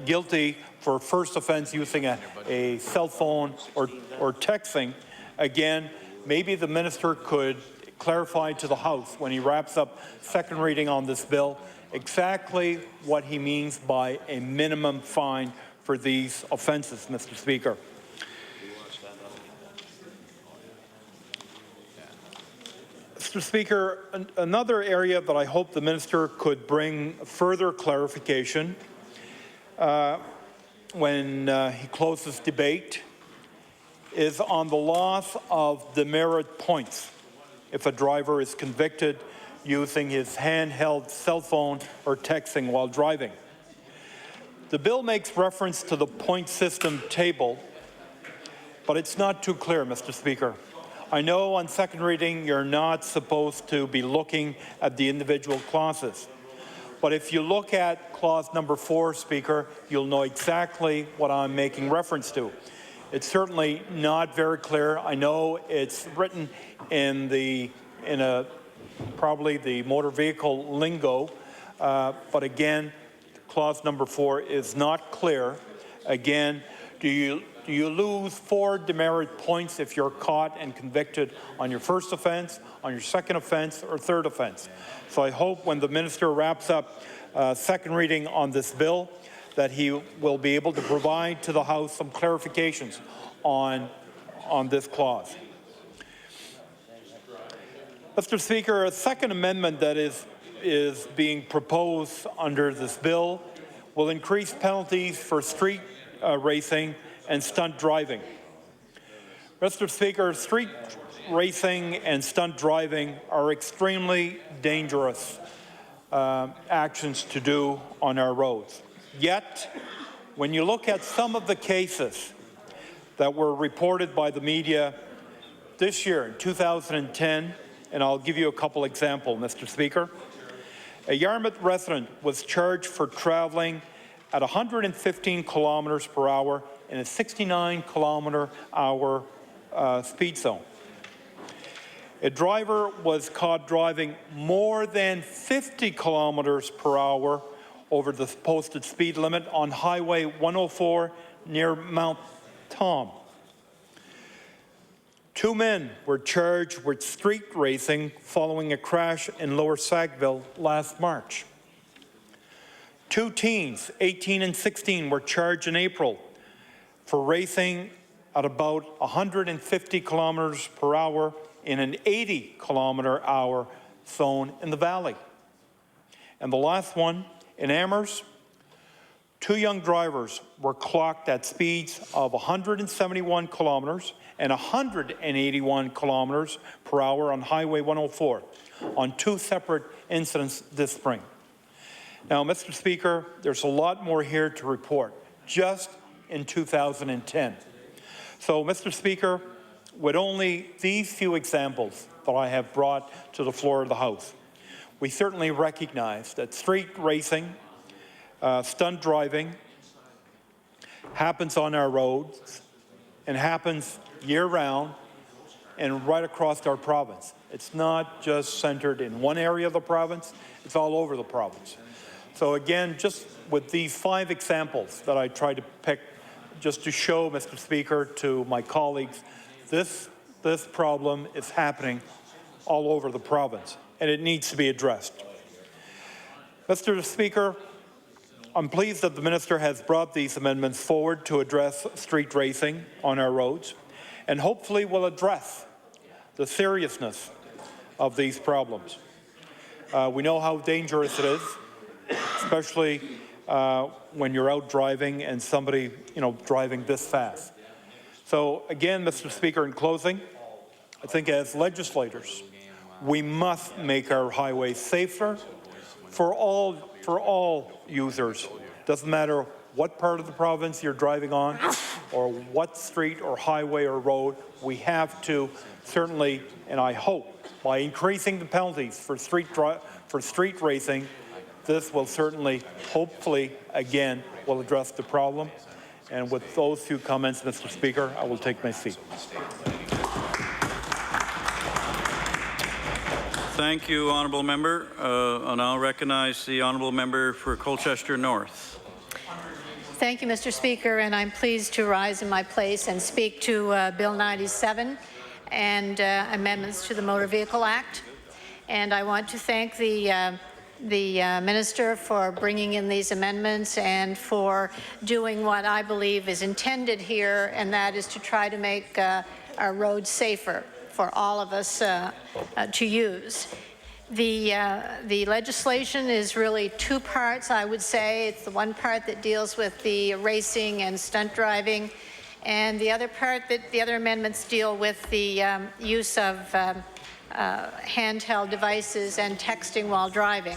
K: guilty for first offense using a cell phone or texting? Again, maybe the minister could clarify to the House when he wraps up second reading on this bill exactly what he means by a minimum fine for these offenses, Mr. Speaker. Mr. Speaker, another area that I hope the minister could bring further clarification when he closes debate is on the loss of demerit points if a driver is convicted using his handheld cell phone or texting while driving. The bill makes reference to the point system table, but it's not too clear, Mr. Speaker. I know on second reading you're not supposed to be looking at the individual clauses, but if you look at clause number 4, Speaker, you'll know exactly what I'm making reference to. It's certainly not very clear. I know it's written in probably the motor vehicle lingo, but again, clause number 4 is not clear. Again, do you lose 4 demerit points if you're caught and convicted on your first offense, on your second offense, or third offense? So I hope when the minister wraps up second reading on this bill that he will be able to provide to the House some clarifications on this clause. Mr. Speaker, a second amendment that is being proposed under this bill will increase penalties for street racing and stunt driving. Mr. Speaker, street racing and stunt driving are extremely dangerous actions to do on our roads. Yet, when you look at some of the cases that were reported by the media this year, in 2010, and I'll give you a couple examples, Mr. Speaker. A Yarmouth resident was charged for traveling at 115 kilometers per hour in a 69-kilometer-hour speed zone. A driver was caught driving more than 50 kilometers per hour over the posted speed limit on Highway 104 near Mount Tom. 2 men were charged with street racing following a crash in Lower Sackville last March. 2 teens, 18 and 16, were charged in April for racing at about 150 kilometers per hour in an 80-kilometer-hour zone in the valley. And the last one, in Amherst, 2 young drivers were clocked at speeds of 171 kilometers and 181 kilometers per hour on Highway 104 on 2 separate incidents this spring. Now, Mr. Speaker, there's a lot more here to report, just in 2010. So, Mr. Speaker, with only these few examples that I have brought to the floor of the House, we certainly recognize that street racing, stunt driving happens on our roads and happens year-round and right across our province. It's not just centered in one area of the province, it's all over the province. So again, just with these 5 examples that I tried to pick just to show, Mr. Speaker, to my colleagues, this problem is happening all over the province, and it needs to be addressed. Mr. Speaker, I'm pleased that the minister has brought these amendments forward to address street racing on our roads, and hopefully will address the seriousness of these problems. We know how dangerous it is, especially when you're out driving and somebody, driving this fast.
L: So again, Mr. Speaker, in closing, I think as legislators, we must make our highways safer for all users. Doesn't matter what part of the province you're driving on or what street or highway or road. We have to certainly, and I hope, by increasing the penalties for street racing, this will certainly, hopefully, again, will address the problem. And with those few comments, Mr. Speaker, I will take my seat.
A: Thank you, Honourable Member. I'll now recognize the Honourable Member for Colchester North.
I: Thank you, Mr. Speaker, and I'm pleased to rise in my place and speak to Bill 97 and amendments to the Motor Vehicle Act. And I want to thank the Minister for bringing in these amendments and for doing what I believe is intended here, and that is to try to make our roads safer for all of us to use. The legislation is really two parts, I would say. It's the one part that deals with the racing and stunt driving, and the other part that the other amendments deal with the use of handheld devices and texting while driving.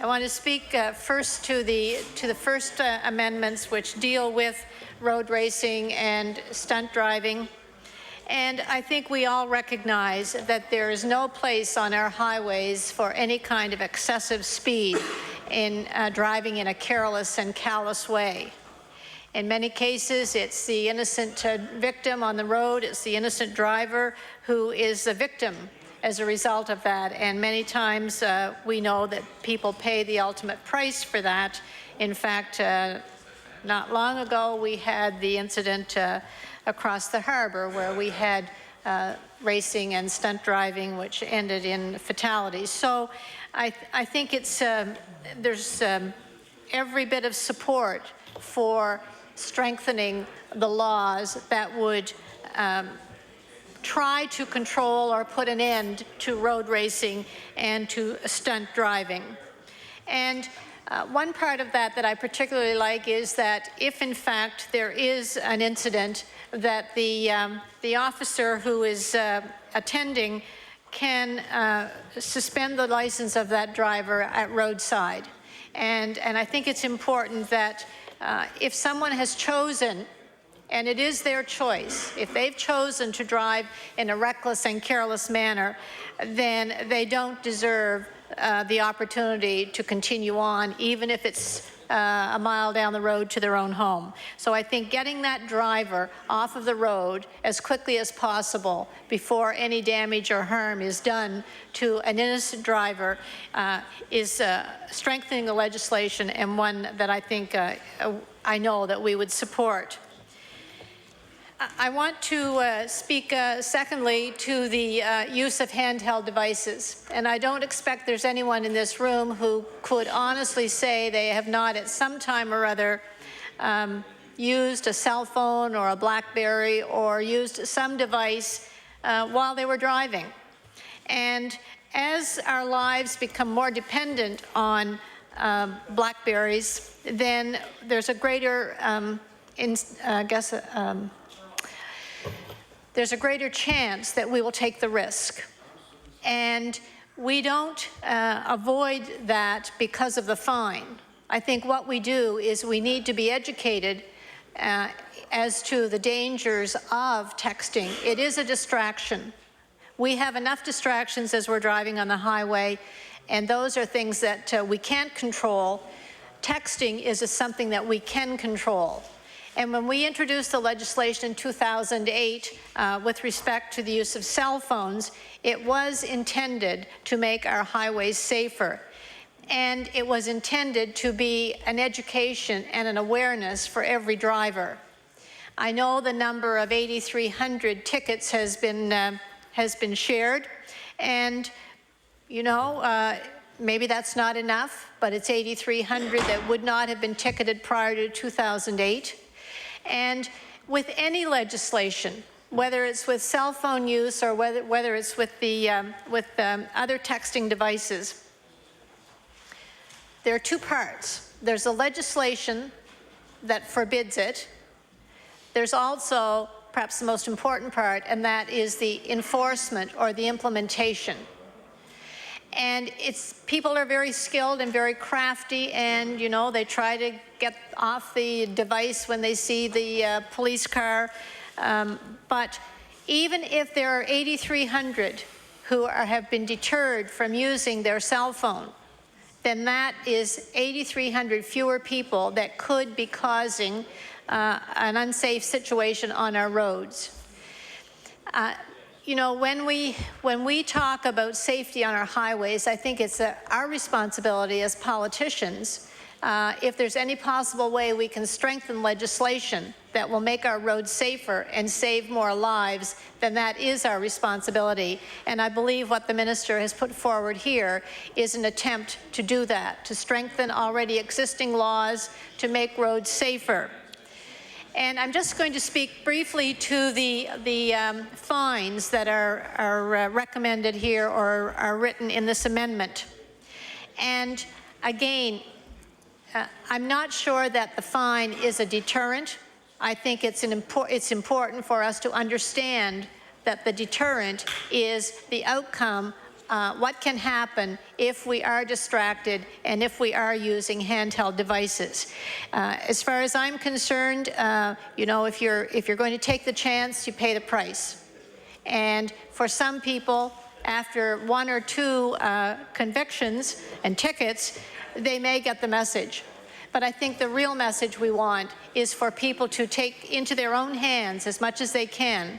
I: I want to speak first to the first amendments, which deal with road racing and stunt driving. And I think we all recognize that there is no place on our highways for any kind of excessive speed in driving in a careless and callous way. In many cases, it's the innocent victim on the road, it's the innocent driver who is the victim as a result of that. And many times we know that people pay the ultimate price for that. In fact, not long ago, we had the incident across the harbour where we had racing and stunt driving, which ended in fatalities. So I think it's there's every bit of support for strengthening the laws that would try to control or put an end to road racing and to stunt driving. And one part of that I particularly like is that if in fact there is an incident, that the officer who is attending can suspend the license of that driver at roadside. And I think it's important that if someone has chosen, and it is their choice, if they've chosen to drive in a reckless and careless manner, then they don't deserve the opportunity to continue on, even if it's a mile down the road to their own home. So I think getting that driver off of the road as quickly as possible before any damage or harm is done to an innocent driver is strengthening the legislation, and one that I think I know that we would support. I want to speak secondly to the use of handheld devices. And I don't expect there's anyone in this room who could honestly say they have not at some time or other used a cell phone or a BlackBerry or used some device while they were driving. And as our lives become more dependent on BlackBerries, then there's a greater, there's a greater chance that we will take the risk. And we don't avoid that because of the fine. I think what we do is we need to be educated as to the dangers of texting. It is a distraction. We have enough distractions as we're driving on the highway, and those are things that we can't control. Texting is something that we can control. And when we introduced the legislation in 2008 with respect to the use of cell phones, it was intended to make our highways safer. And it was intended to be an education and an awareness for every driver. I know the number of 8,300 tickets has been shared, and you know, maybe that's not enough, but it's 8,300 that would not have been ticketed prior to 2008. And with any legislation, whether it's with cell phone use or whether it's with the other texting devices, there are two parts. There's a legislation that forbids it. There's also perhaps the most important part, and that is the enforcement or the implementation. And people are very skilled and very crafty, and you know, they try to get off the device when they see the police car. But even if there are 8,300 who have been deterred from using their cell phone, then that is 8,300 fewer people that could be causing an unsafe situation on our roads. You know, when we talk about safety on our highways, I think it's our responsibility as politicians, if there's any possible way we can strengthen legislation that will make our roads safer and save more lives, then that is our responsibility. And I believe what the minister has put forward here is an attempt to do that, to strengthen already existing laws to make roads safer. And I'm just going to speak briefly to the fines that are recommended here or are written in this amendment. And again, I'm not sure that the fine is a deterrent. I think it's important for us to understand that the deterrent is the outcome, what can happen if we are distracted and if we are using handheld devices. As far as I'm concerned, you know, if you're going to take the chance, you pay the price. And for some people, after 1 or 2 convictions and tickets, they may get the message. But I think the real message we want is for people to take into their own hands as much as they can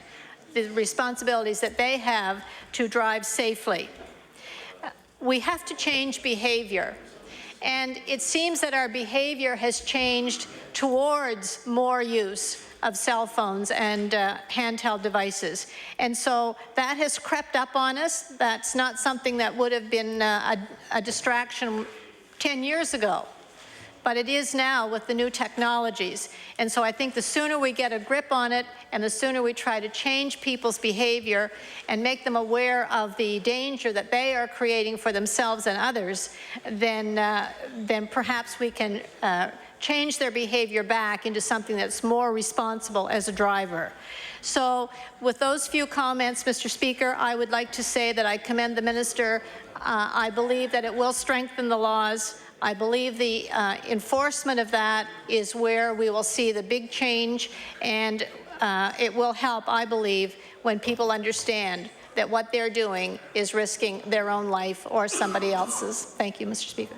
I: the responsibilities that they have to drive safely. We have to change behavior. And it seems that our behavior has changed towards more use of cell phones and handheld devices. And so that has crept up on us. That's not something that would have been a distraction 10 years ago. But it is now with the new technologies. And so I think the sooner we get a grip on it and the sooner we try to change people's behavior and make them aware of the danger that they are creating for themselves and others, then perhaps we can change their behavior back into something that's more responsible as a driver. So with those few comments, Mr. Speaker, I would like to say that I commend the minister. I believe that it will strengthen the laws. I believe the enforcement of that is where we will see the big change, and it will help, I believe, when people understand that what they're doing is risking their own life or somebody else's. Thank you, Mr. Speaker.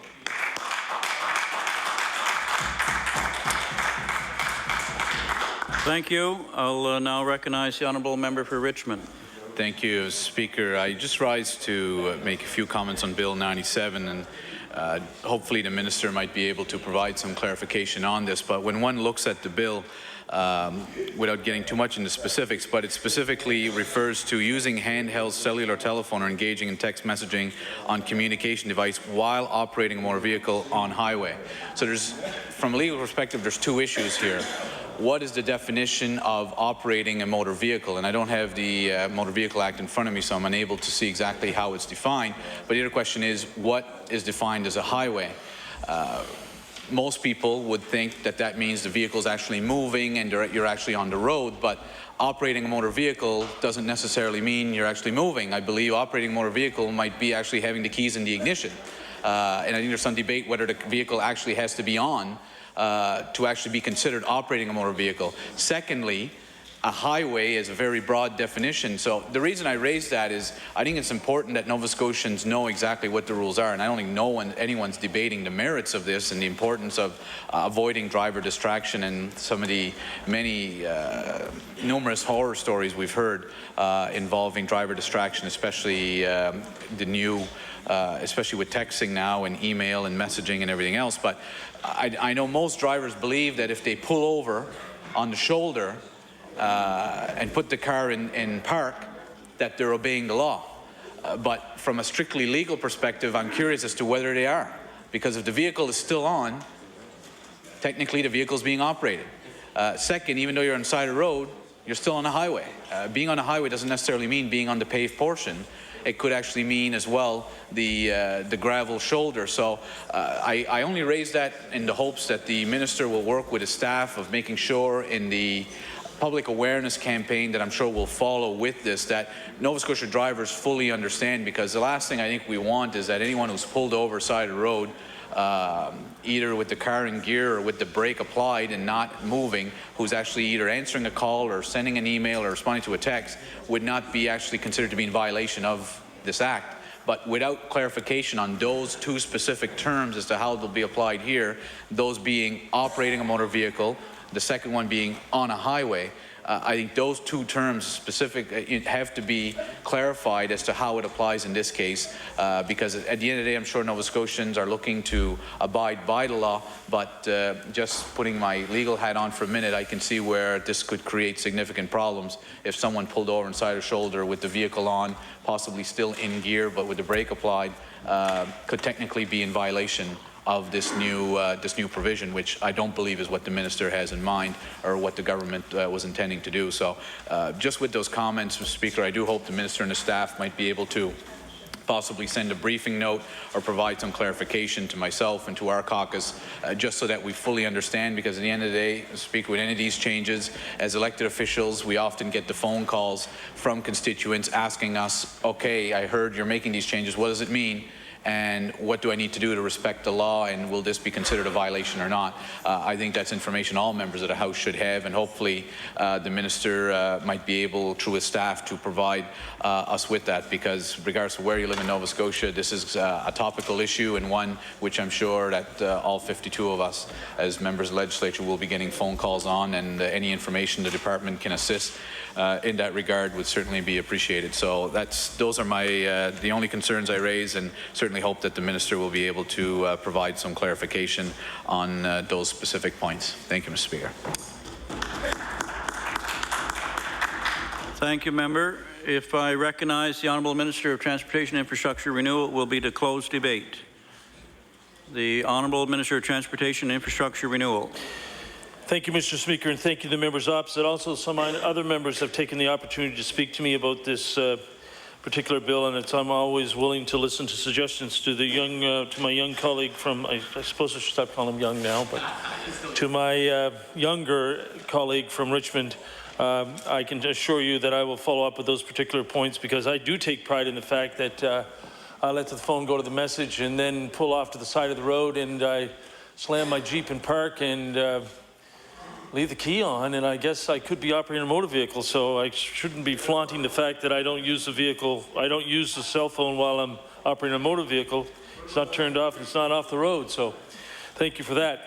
A: Thank you. I'll now recognize the honourable member for Richmond.
S: Thank you, Speaker. I just rise to make a few comments on Bill 97, and hopefully the minister might be able to provide some clarification on this. But when one looks at the bill, without getting too much into specifics, but it specifically refers to using handheld cellular telephone or engaging in text messaging on communication device while operating a motor vehicle on highway. So there's, from a legal perspective, there's 2 issues here. What is the definition of operating a motor vehicle? And I don't have the Motor Vehicle Act in front of me, so I'm unable to see exactly how it's defined. But the other question is, what is defined as a highway? Most people would think that that means the vehicle is actually moving and you're actually on the road, but operating a motor vehicle doesn't necessarily mean you're actually moving. I believe operating a motor vehicle might be actually having the keys in the ignition. And I think there's some debate whether the vehicle actually has to be on to actually be considered operating a motor vehicle. Secondly, a highway is a very broad definition. So the reason I raise that is I think it's important that Nova Scotians know exactly what the rules are. And I don't think anyone's debating the merits of this and the importance of avoiding driver distraction and some of the many numerous horror stories we've heard involving driver distraction, especially the new especially with texting now and email and messaging and everything else. But I know most drivers believe that if they pull over on the shoulder and put the car in park, that they're obeying the law. But from a strictly legal perspective, I'm curious as to whether they are. Because if the vehicle is still on, technically the vehicle is being operated. Second, even though you're on the side of the road, you're still on a highway. Being on a highway doesn't necessarily mean being on the paved portion. It could actually mean as well the gravel shoulder. So I only raise that in the hopes that the minister will work with his staff of making sure in the public awareness campaign that I'm sure will follow with this, that Nova Scotia drivers fully understand, because the last thing I think we want is that anyone who's pulled over side of the road, either with the car in gear or with the brake applied and not moving, who's actually either answering a call or sending an email or responding to a text, would not be actually considered to be in violation of this act. But without clarification on those two specific terms as to how they'll be applied here, those being operating a motor vehicle, the second one being on a highway, I think those two terms specific have to be clarified as to how it applies in this case, because at the end of the day, I'm sure Nova Scotians are looking to abide by the law, but just putting my legal hat on for a minute, I can see where this could create significant problems if someone pulled over inside a shoulder with the vehicle on, possibly still in gear, but with the brake applied, could technically be in violation of this new provision, which I don't believe is what the minister has in mind or what the government was intending to do. So just with those comments, Mr. Speaker, I do hope the minister and the staff might be able to possibly send a briefing note or provide some clarification to myself and to our caucus, just so that we fully understand, because at the end of the day, Speaker, with any of these changes, as elected officials, we often get the phone calls from constituents asking us, okay, I heard you're making these changes, what does it mean? And what do I need to do to respect the law, and will this be considered a violation or not? I think that's information all members of the House should have, and hopefully the minister might be able, through his staff, to provide us with that, because regardless of where you live in Nova Scotia, this is a topical issue, and one which I'm sure that all 52 of us as members of the legislature will be getting phone calls on, and any information the department can assist in that regard would certainly be appreciated. So those are my the only concerns I raise, and certainly hope that the minister will be able to provide some clarification on those specific points. Thank you, Mr. Speaker.
A: Thank you, member. If I recognize the Honourable Minister of Transportation Infrastructure Renewal, it will be to close debate. The Honourable Minister of Transportation Infrastructure Renewal.
F: Thank you, Mr. Speaker, and thank you to the members opposite. Also, some other members have taken the opportunity to speak to me about this particular bill, and I'm always willing to listen to suggestions. To the to my young colleague from, I suppose I should stop calling him young now, but to my younger colleague from Richmond, I can assure you that I will follow up with those particular points, because I do take pride in the fact that I let the phone go to the message and then pull off to the side of the road, and I slam my Jeep in park and leave the key on, and I guess I could be operating a motor vehicle, so I shouldn't be flaunting the fact that I don't use the vehicle. I don't use the cell phone while I'm operating a motor vehicle. It's not turned off and it's not off the road, so thank you for that.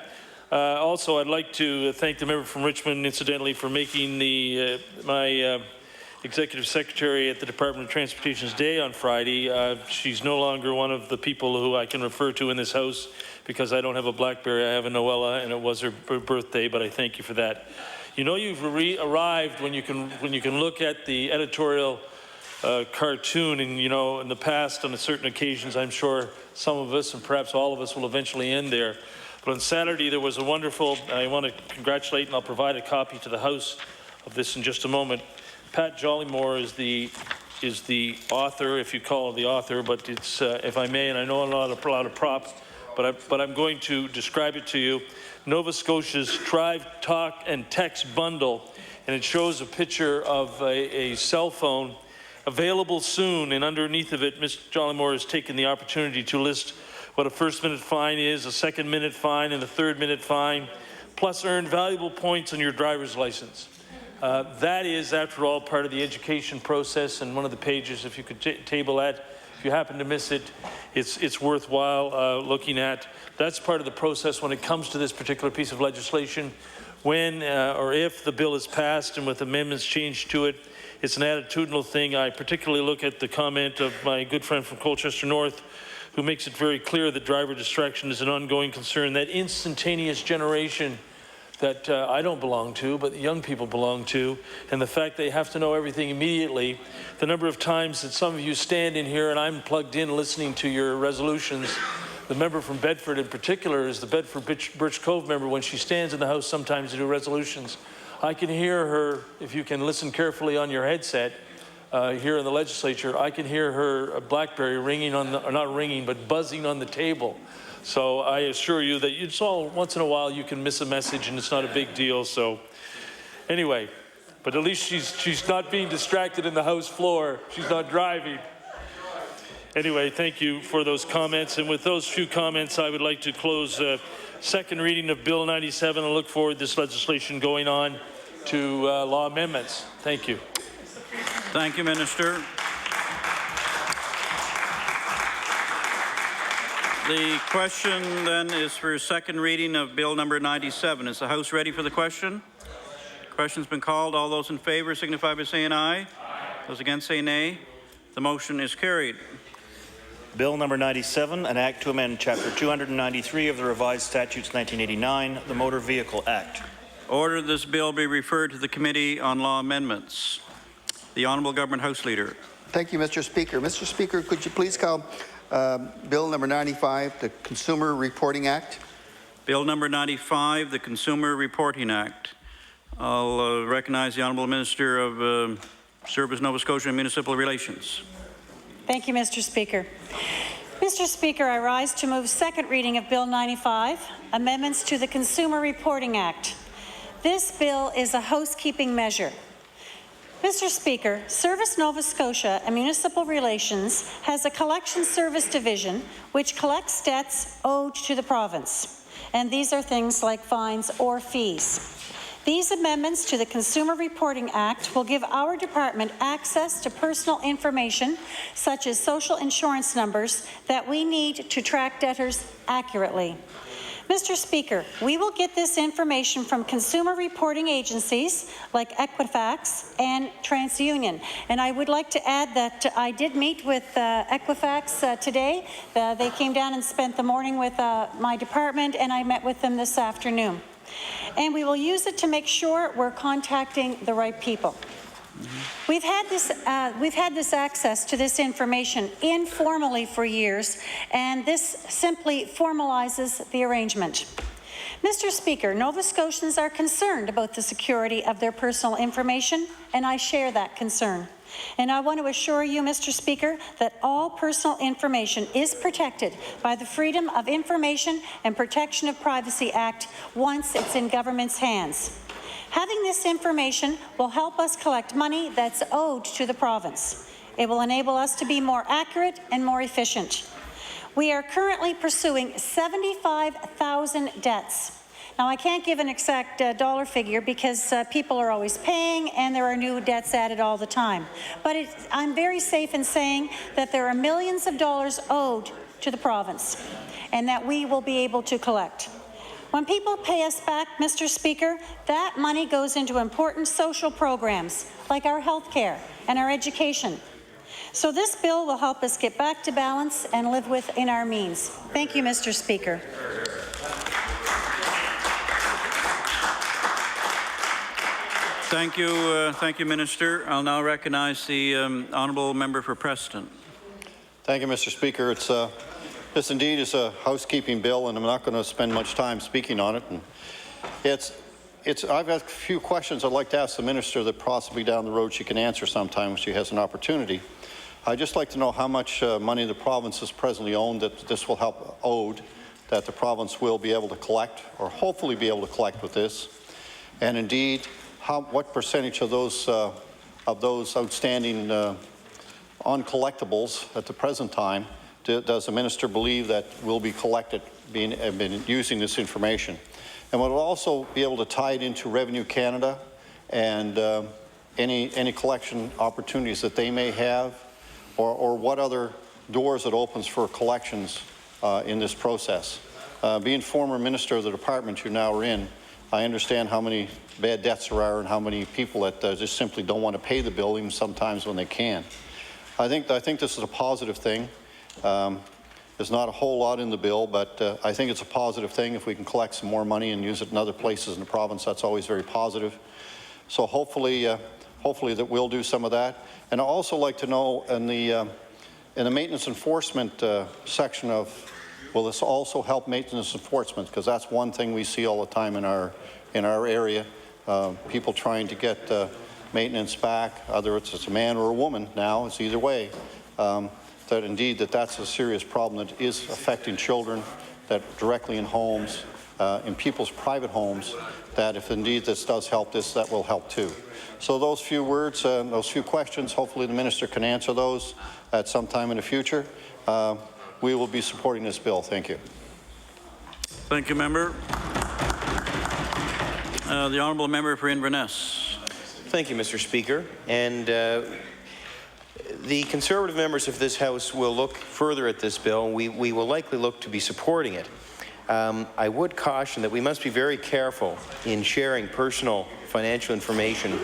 F: Also, I'd like to thank the member from Richmond, incidentally, for making the my Executive Secretary at the Department of Transportation's day on Friday. She's no longer one of the people who I can refer to in this House, because I don't have a BlackBerry, I have a Noella, and it was her birthday, but I thank you for that. You know you've arrived when you can look at the editorial cartoon, and you know, in the past, on certain occasions, I'm sure some of us, and perhaps all of us, will eventually end there. But on Saturday, there was a wonderful, I want to congratulate, and I'll provide a copy to the House of this in just a moment. Pat Jollymore is the author, if you call her the author, but it's, if I may, and I know a lot of props, but I'm going to describe it to you. Nova Scotia's Drive, Talk, and Text Bundle, and it shows a picture of a cell phone available soon, and underneath of it, Ms. Jollymore has taken the opportunity to list what a first-minute fine is, a second-minute fine, and a third-minute fine, plus earn valuable points on your driver's license. That is, after all, part of the education process, and one of the pages, if you could table that, if you happen to miss it, it's worthwhile looking at. That's part of the process when it comes to this particular piece of legislation. When or if the bill is passed and with amendments changed to it, it's an attitudinal thing. I particularly look at the comment of my good friend from Colchester North, who makes it very clear that driver distraction is an ongoing concern. That instantaneous generation that I don't belong to, but young people belong to, and the fact they have to know everything immediately. The number of times that some of you stand in here and I'm plugged in listening to your resolutions. The member from Bedford in particular is the Bedford Birch Cove member. When she stands in the House sometimes to do resolutions, I can hear her, if you can listen carefully on your headset here in the legislature, I can hear her BlackBerry ringing on the, or not ringing, but buzzing on the table. So I assure you that it's all, once in a while you can miss a message and it's not a big deal. So anyway, But at least she's not being distracted in the House floor. She's not driving. Anyway, thank you for those comments. And with those few comments, I would like to close second reading of Bill 97 and look forward to this legislation going on to law amendments. Thank you.
A: Thank you, Minister. The question then is for second reading of Bill number 97. Is the House ready for the question? The question's been called. All those in favour signify by saying aye. Aye. Those against say nay. The motion is carried.
H: Bill number 97, an act to amend Chapter 293 of the Revised Statutes 1989, the Motor Vehicle Act.
A: Order this bill be referred to the Committee on Law Amendments. The Honourable Government House Leader.
B: Thank you, Mr. Speaker. Mr. Speaker, could you please call Bill number 95, the Consumer Reporting Act?
A: Bill number 95, the Consumer Reporting Act. I'll recognize the Honourable Minister of Service, Nova Scotia and Municipal Relations.
C: Thank you, Mr. Speaker. Mr. Speaker, I rise to move second reading of Bill 95, amendments to the Consumer Reporting Act. This bill is a housekeeping measure. Mr. Speaker, Service Nova Scotia and Municipal Relations has a collection service division which collects debts owed to the province. And these are things like fines or fees. These amendments to the Consumer Reporting Act will give our department access to personal information, such as social insurance numbers, that we need to track debtors accurately. Mr. Speaker, we will get this information from consumer reporting agencies like Equifax and TransUnion. And I would like to add that I did meet with Equifax today. They came down and spent the morning with my department, and I met with them this afternoon. And we will use it to make sure we're contacting the right people. We've had this access to this information informally for years, and this simply formalizes the arrangement. Mr. Speaker, Nova Scotians are concerned about the security of their personal information, and I share that concern. And I want to assure you, Mr. Speaker, that all personal information is protected by the Freedom of Information and Protection of Privacy Act once it's in government's hands. Having this information will help us collect money that's owed to the province. It will enable us to be more accurate and more efficient. We are currently pursuing 75,000 debts. Now, I can't give an exact dollar figure because people are always paying and there are new debts added all the time. But I'm very safe in saying that there are millions of dollars owed to the province and that we will be able to collect. When people pay us back, Mr. Speaker, that money goes into important social programs like our health care and our education. So this bill will help us get back to balance and live within our means. Thank you, Mr. Speaker.
A: Thank you, Minister. I'll now recognize the Honourable Member for Preston.
Q: Thank you, Mr. Speaker. This indeed is a housekeeping bill, and I'm not going to spend much time speaking on it. And I've got a few questions I'd like to ask the Minister that possibly down the road she can answer sometime when she has an opportunity. I'd just like to know how much money the province is presently owned that this will help owed, that the province will be able to collect, or hopefully be able to collect with this, and indeed, what percentage of those outstanding uncollectibles at the present time does the minister believe that will be collected, been using this information? And we'll also be able to tie it into Revenue Canada and any collection opportunities that they may have, or what other doors it opens for collections in this process. Being former minister of the department you now are in, I understand how many bad debts there are and how many people that just simply don't want to pay the bill even sometimes when they can. I think this is a positive thing. There's not a whole lot in the bill, but I think it's a positive thing. If we can collect some more money and use it in other places in the province, that's always very positive. So hopefully that we'll do some of that. And I'd also like to know in the maintenance enforcement section of, will this also help maintenance enforcement? Because that's one thing we see all the time in our area, people trying to get maintenance back, whether it's a man or a woman now, it's either way. That's a serious problem that is affecting children that directly in homes, in people's private homes, that if indeed this does help, that will help too. So those few words, those few questions, hopefully the minister can answer those at some time in the future. We will be supporting this bill. Thank you.
A: Thank you, member. The honourable member for Inverness.
U: Thank you, Mr. Speaker. And the Conservative members of this House will look further at this bill, and we will likely look to be supporting it. I would caution that we must be very careful in sharing personal financial information,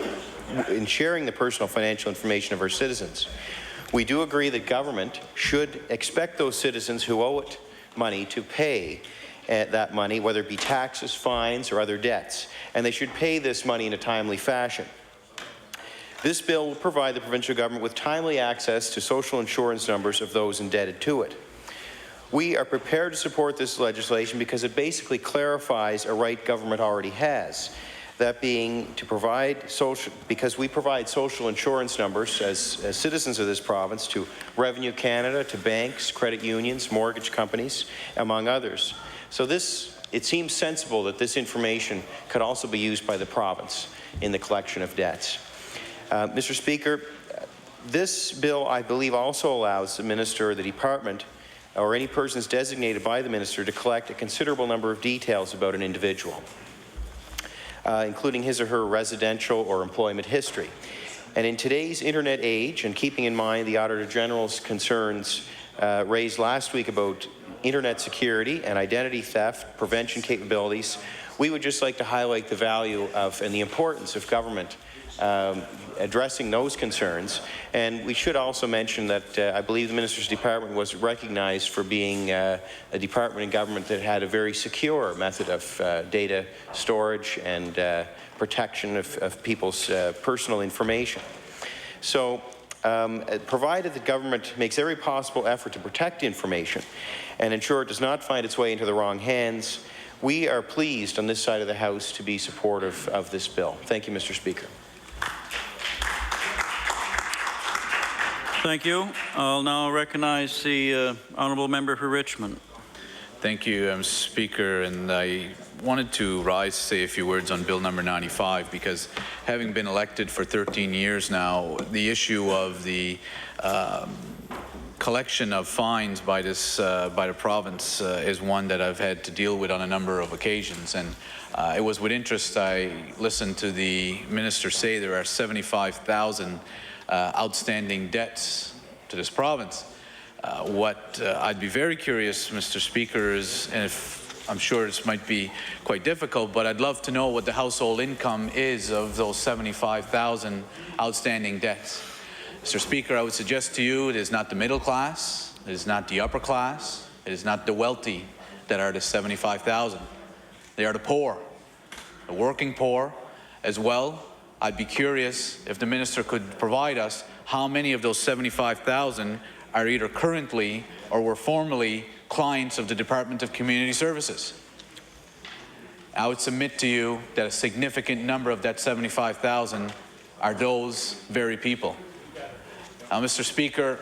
U: the personal financial information of our citizens. We do agree that government should expect those citizens who owe it money to pay that money, whether it be taxes, fines, or other debts, and they should pay this money in a timely fashion. This bill will provide the provincial government with timely access to social insurance numbers of those indebted to it. We are prepared to support this legislation because it basically clarifies a right government already has. That being to provide because we provide social insurance numbers as citizens of this province to Revenue Canada, to banks, credit unions, mortgage companies, among others. So it seems sensible that this information could also be used by the province in the collection of debts. Mr. Speaker, this bill, I believe, also allows the minister or the department or any persons designated by the minister to collect a considerable number of details about an individual, including his or her residential or employment history. And in today's internet age, and keeping in mind the Auditor General's concerns raised last week about internet security and identity theft prevention capabilities, we would just like to highlight the value of and the importance of government addressing those concerns. And we should also mention that I believe the Minister's Department was recognized for being a department in government that had a very secure method of data storage and protection of people's personal information. So provided that government makes every possible effort to protect information and ensure it does not find its way into the wrong hands, we are pleased on this side of the House to be supportive of this bill. Thank you, Mr. Speaker.
A: Thank you. I'll now recognize the honourable member for Richmond.
S: Thank you, Speaker. And I wanted to rise to say a few words on Bill number 95 because having been elected for 13 years now, the issue of the collection of fines by the province is one that I've had to deal with on a number of occasions. And it was with interest I listened to the minister say there are 75,000 outstanding debts to this province. What I'd be very curious, Mr. Speaker, is, and if I'm sure this might be quite difficult, but I'd love to know what the household income is of those 75,000 outstanding debts. Mr. Speaker, I would suggest to you it is not the middle class, it is not the upper class, it is not the wealthy that are the 75,000. They are the poor, the working poor as well. I'd be curious if the minister could provide us how many of those 75,000 are either currently or were formerly clients of the Department of Community Services. I would submit to you that a significant number of that 75,000 are those very people. Now, Mr. Speaker,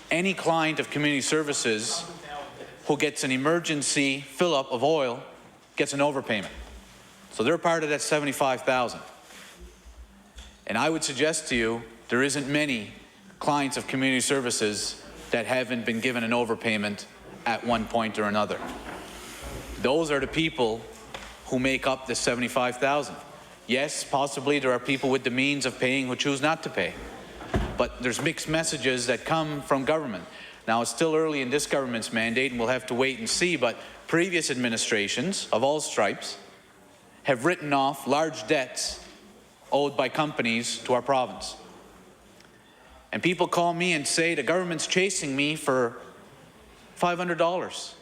S: any client of Community Services who gets an emergency fill-up of oil gets an overpayment. So they're part of that 75,000. And I would suggest to you there isn't many clients of Community Services that haven't been given an overpayment at one point or another. Those are the people who make up the 75,000. Yes, possibly there are people with the means of paying who choose not to pay. But there's mixed messages that come from government. Now, it's still early in this government's mandate, and we'll have to wait and see, but previous administrations of all stripes have written off large debts owed by companies to our province. And people call me and say the government's chasing me for $500,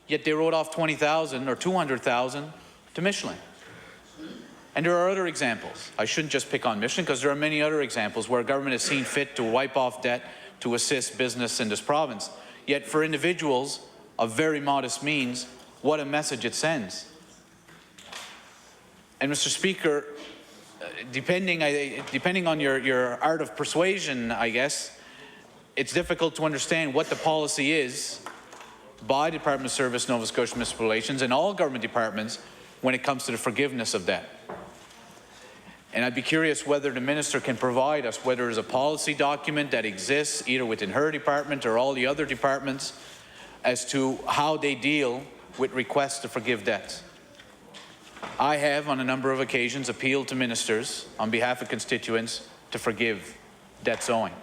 S: yet they wrote off $20,000 or $200,000 to Michelin. And there are other examples. I shouldn't just pick on Michelin because there are many other examples where government has seen fit to wipe off debt to assist business in this province. Yet for individuals of very modest means, what a message it sends. And Mr. Speaker, depending on your art of persuasion, I guess, it's difficult to understand what the policy is by the Department of Service, Nova Scotia Municipal Relations, and all government departments when it comes to the forgiveness of debt. And I'd be curious whether the minister can provide us whether there's a policy document that exists either within her department or all the other departments as to how they deal with requests to forgive debts. I have on a number of occasions appealed to ministers on behalf of constituents to forgive debts owing.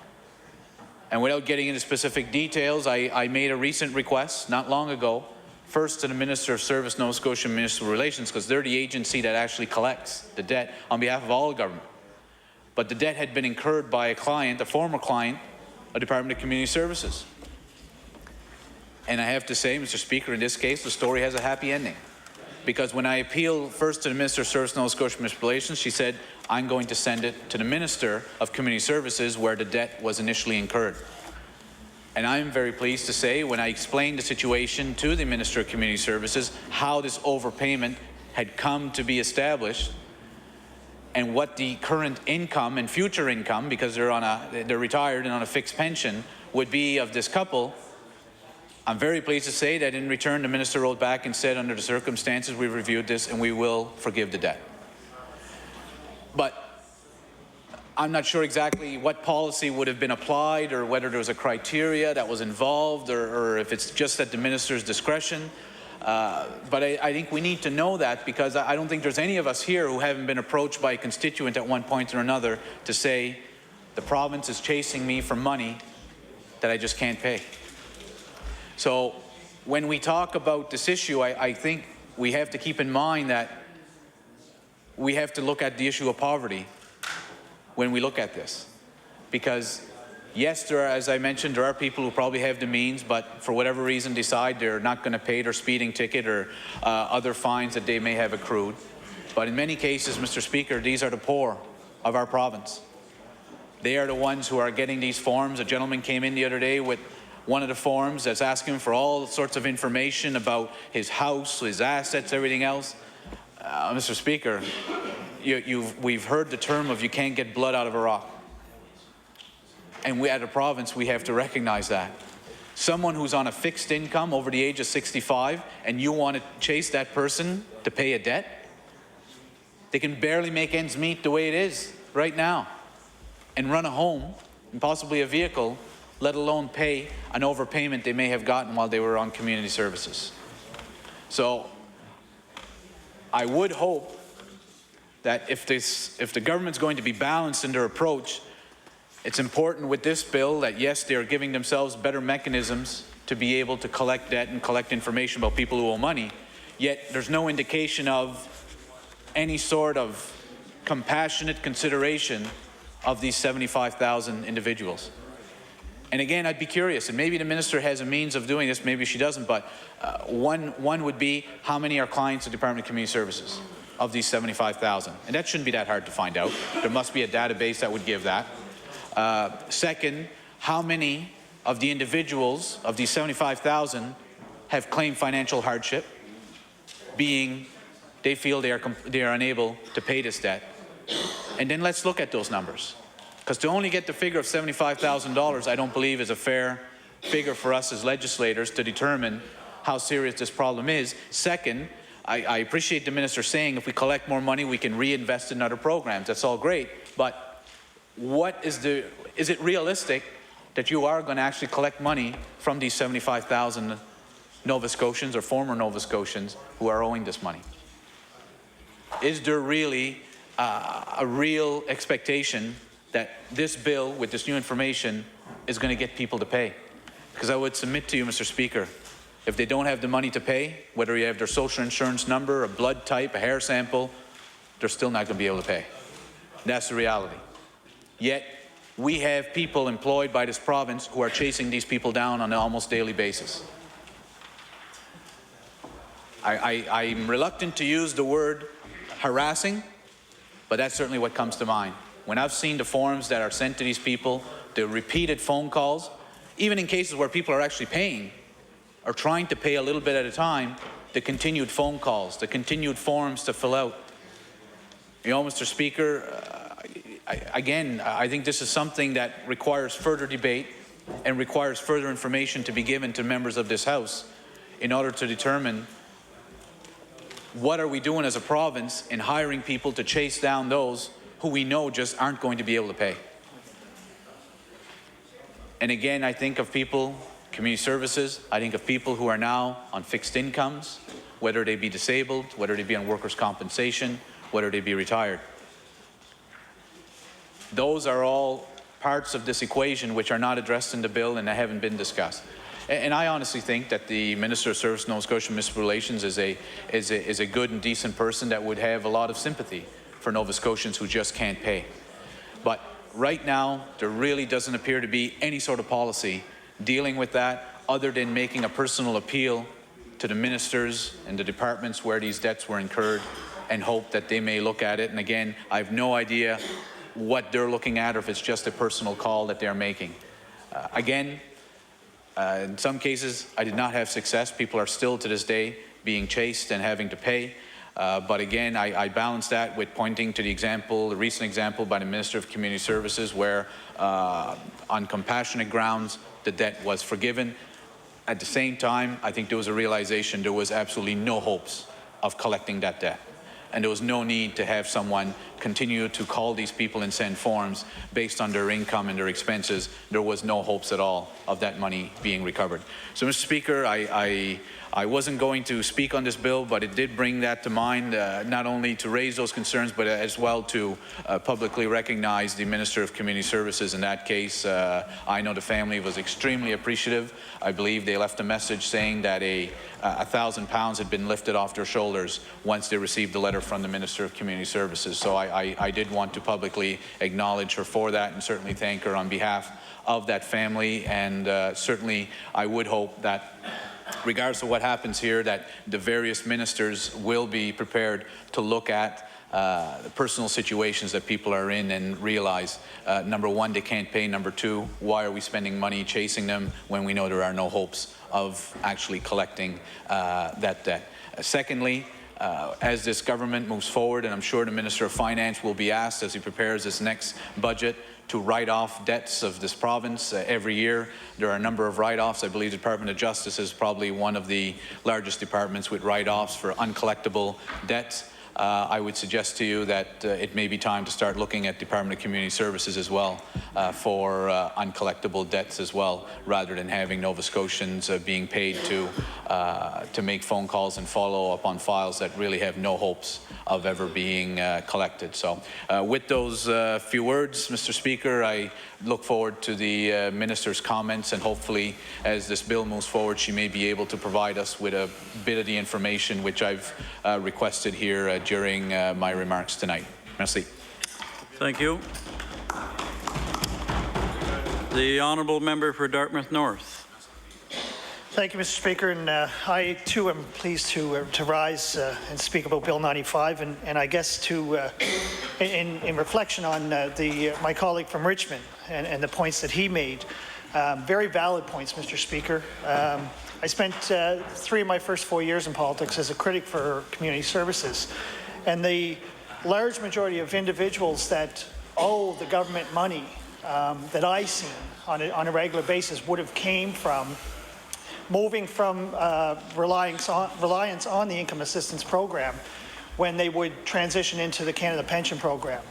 S: And without getting into specific details, I made a recent request not long ago, first to the Minister of Service, Nova Scotia Municipal Relations, because they're the agency that actually collects the debt on behalf of all government. But the debt had been incurred by a client, a former client, of Department of Community Services. And I have to say, Mr. Speaker, in this case, the story has a happy ending. Because when I appealed first to the Minister of Service, Nova Scotia Municipal Relations, she said, I'm going to send it to the Minister of Community Services where the debt was initially incurred. And I'm very pleased to say, when I explained the situation to the Minister of Community Services, how this overpayment had come to be established, and what the current income and future income, because they're retired and on a fixed pension, would be of this couple, I'm very pleased to say that in return, the minister wrote back and said, under the circumstances, we've reviewed this and we will forgive the debt. But I'm not sure exactly what policy would have been applied or whether there was a criteria that was involved or if it's just at the minister's discretion. But I think we need to know that, because I don't think there's any of us here who haven't been approached by a constituent at one point or another to say, the province is chasing me for money that I just can't pay. So when we talk about this issue, I think we have to keep in mind that we have to look at the issue of poverty when we look at this. Because yes, there are, as I mentioned, there are people who probably have the means, but for whatever reason decide they're not going to pay their speeding ticket or other fines that they may have accrued. But in many cases, Mr. Speaker, these are the poor of our province. They are the ones who are getting these forms. A gentleman came in the other day with one of the forms that's asking for all sorts of information about his house, his assets, everything else. Mr. Speaker, we've heard the term of you can't get blood out of a rock. And we, as a province, we have to recognize that. Someone who's on a fixed income over the age of 65 and you want to chase that person to pay a debt, they can barely make ends meet the way it is right now and run a home and possibly a vehicle, let alone pay an overpayment they may have gotten while they were on community services. So I would hope that if the government's going to be balanced in their approach, it's important with this bill that yes, they are giving themselves better mechanisms to be able to collect debt and collect information about people who owe money, yet there's no indication of any sort of compassionate consideration of these 75,000 individuals. And again, I'd be curious, and maybe the minister has a means of doing this, maybe she doesn't, but one would be, how many are clients of the Department of Community Services of these 75,000? And that shouldn't be that hard to find out. There must be a database that would give that. Second, how many of the individuals of these 75,000 have claimed financial hardship, being they feel they are unable to pay this debt? And then let's look at those numbers. Because to only get the figure of $75,000, I don't believe is a fair figure for us as legislators to determine how serious this problem is. Second, I appreciate the minister saying if we collect more money, we can reinvest in other programs. That's all great. But is it realistic that you are going to actually collect money from these 75,000 Nova Scotians or former Nova Scotians who are owing this money? Is there really a real expectation that this bill with this new information is going to get people to pay? Because I would submit to you, Mr. Speaker, if they don't have the money to pay, whether you have their social insurance number, a blood type, a hair sample, they're still not going to be able to pay. That's the reality. Yet we have people employed by this province who are chasing these people down on an almost daily basis. I'm reluctant to use the word harassing, but that's certainly what comes to mind. When I've seen the forms that are sent to these people, the repeated phone calls, even in cases where people are actually paying or trying to pay a little bit at a time, the continued phone calls, the continued forms to fill out. You know, Mr. Speaker, I think this is something that requires further debate and requires further information to be given to members of this House in order to determine what are we doing as a province in hiring people to chase down those who we know just aren't going to be able to pay. And again, I think of people, community services, I think of people who are now on fixed incomes, whether they be disabled, whether they be on workers' compensation, whether they be retired. Those are all parts of this equation which are not addressed in the bill and that haven't been discussed. And I honestly think that the Minister of Service, Nova Scotia Municipal Relations, is a good and decent person that would have a lot of sympathy for Nova Scotians who just can't pay. But right now, there really doesn't appear to be any sort of policy dealing with that other than making a personal appeal to the ministers and the departments where these debts were incurred and hope that they may look at it. And again, I have no idea what they're looking at or if it's just a personal call that they're making. In some cases, I did not have success. People are still to this day being chased and having to pay. But again, I balance that with pointing to the recent example by the Minister of Community Services where on compassionate grounds, the debt was forgiven. At the same time, I think there was a realization there was absolutely no hopes of collecting that debt. And there was no need to have someone continue to call these people and send forms based on their income and their expenses. There was no hopes at all of that money being recovered. So, Mr. Speaker, I wasn't going to speak on this bill, but it did bring that to mind, not only to raise those concerns, but as well to publicly recognize the Minister of Community Services in that case. I know the family was extremely appreciative. I believe they left a message saying that £1,000 had been lifted off their shoulders once they received the letter from the Minister of Community Services. So I did want to publicly acknowledge her for that and certainly thank her on behalf of that family. And certainly I would hope that regardless of what happens here, that the various ministers will be prepared to look at the personal situations that people are in and realize, number one, they can't pay. Number two, why are we spending money chasing them when we know there are no hopes of actually collecting that debt? Secondly, as this government moves forward, and I'm sure the Minister of Finance will be asked as he prepares his next budget to write off debts of this province every year. There are a number of write-offs. I believe the Department of Justice is probably one of the largest departments with write-offs for uncollectible debts. I would suggest to you that it may be time to start looking at Department of Community Services as well for uncollectible debts as well, rather than having Nova Scotians being paid to make phone calls and follow up on files that really have no hopes of ever being collected. So with those few words, Mr. Speaker, I look forward to the Minister's comments, and hopefully as this bill moves forward, she may be able to provide us with a bit of the information which I've requested here during my remarks tonight. Merci.
A: Thank you. The Honourable Member for Dartmouth North.
T: Thank you, Mr. Speaker, and I too am pleased to rise and speak about Bill 95, and I guess in reflection on my colleague from Richmond and the points that he made, very valid points, Mr. Speaker. I spent 3 of my first 4 years in politics as a critic for community services, and the large majority of individuals that owe the government money that I see on a regular basis would have came from moving from reliance on the income assistance program when they would transition into the Canada Pension Program.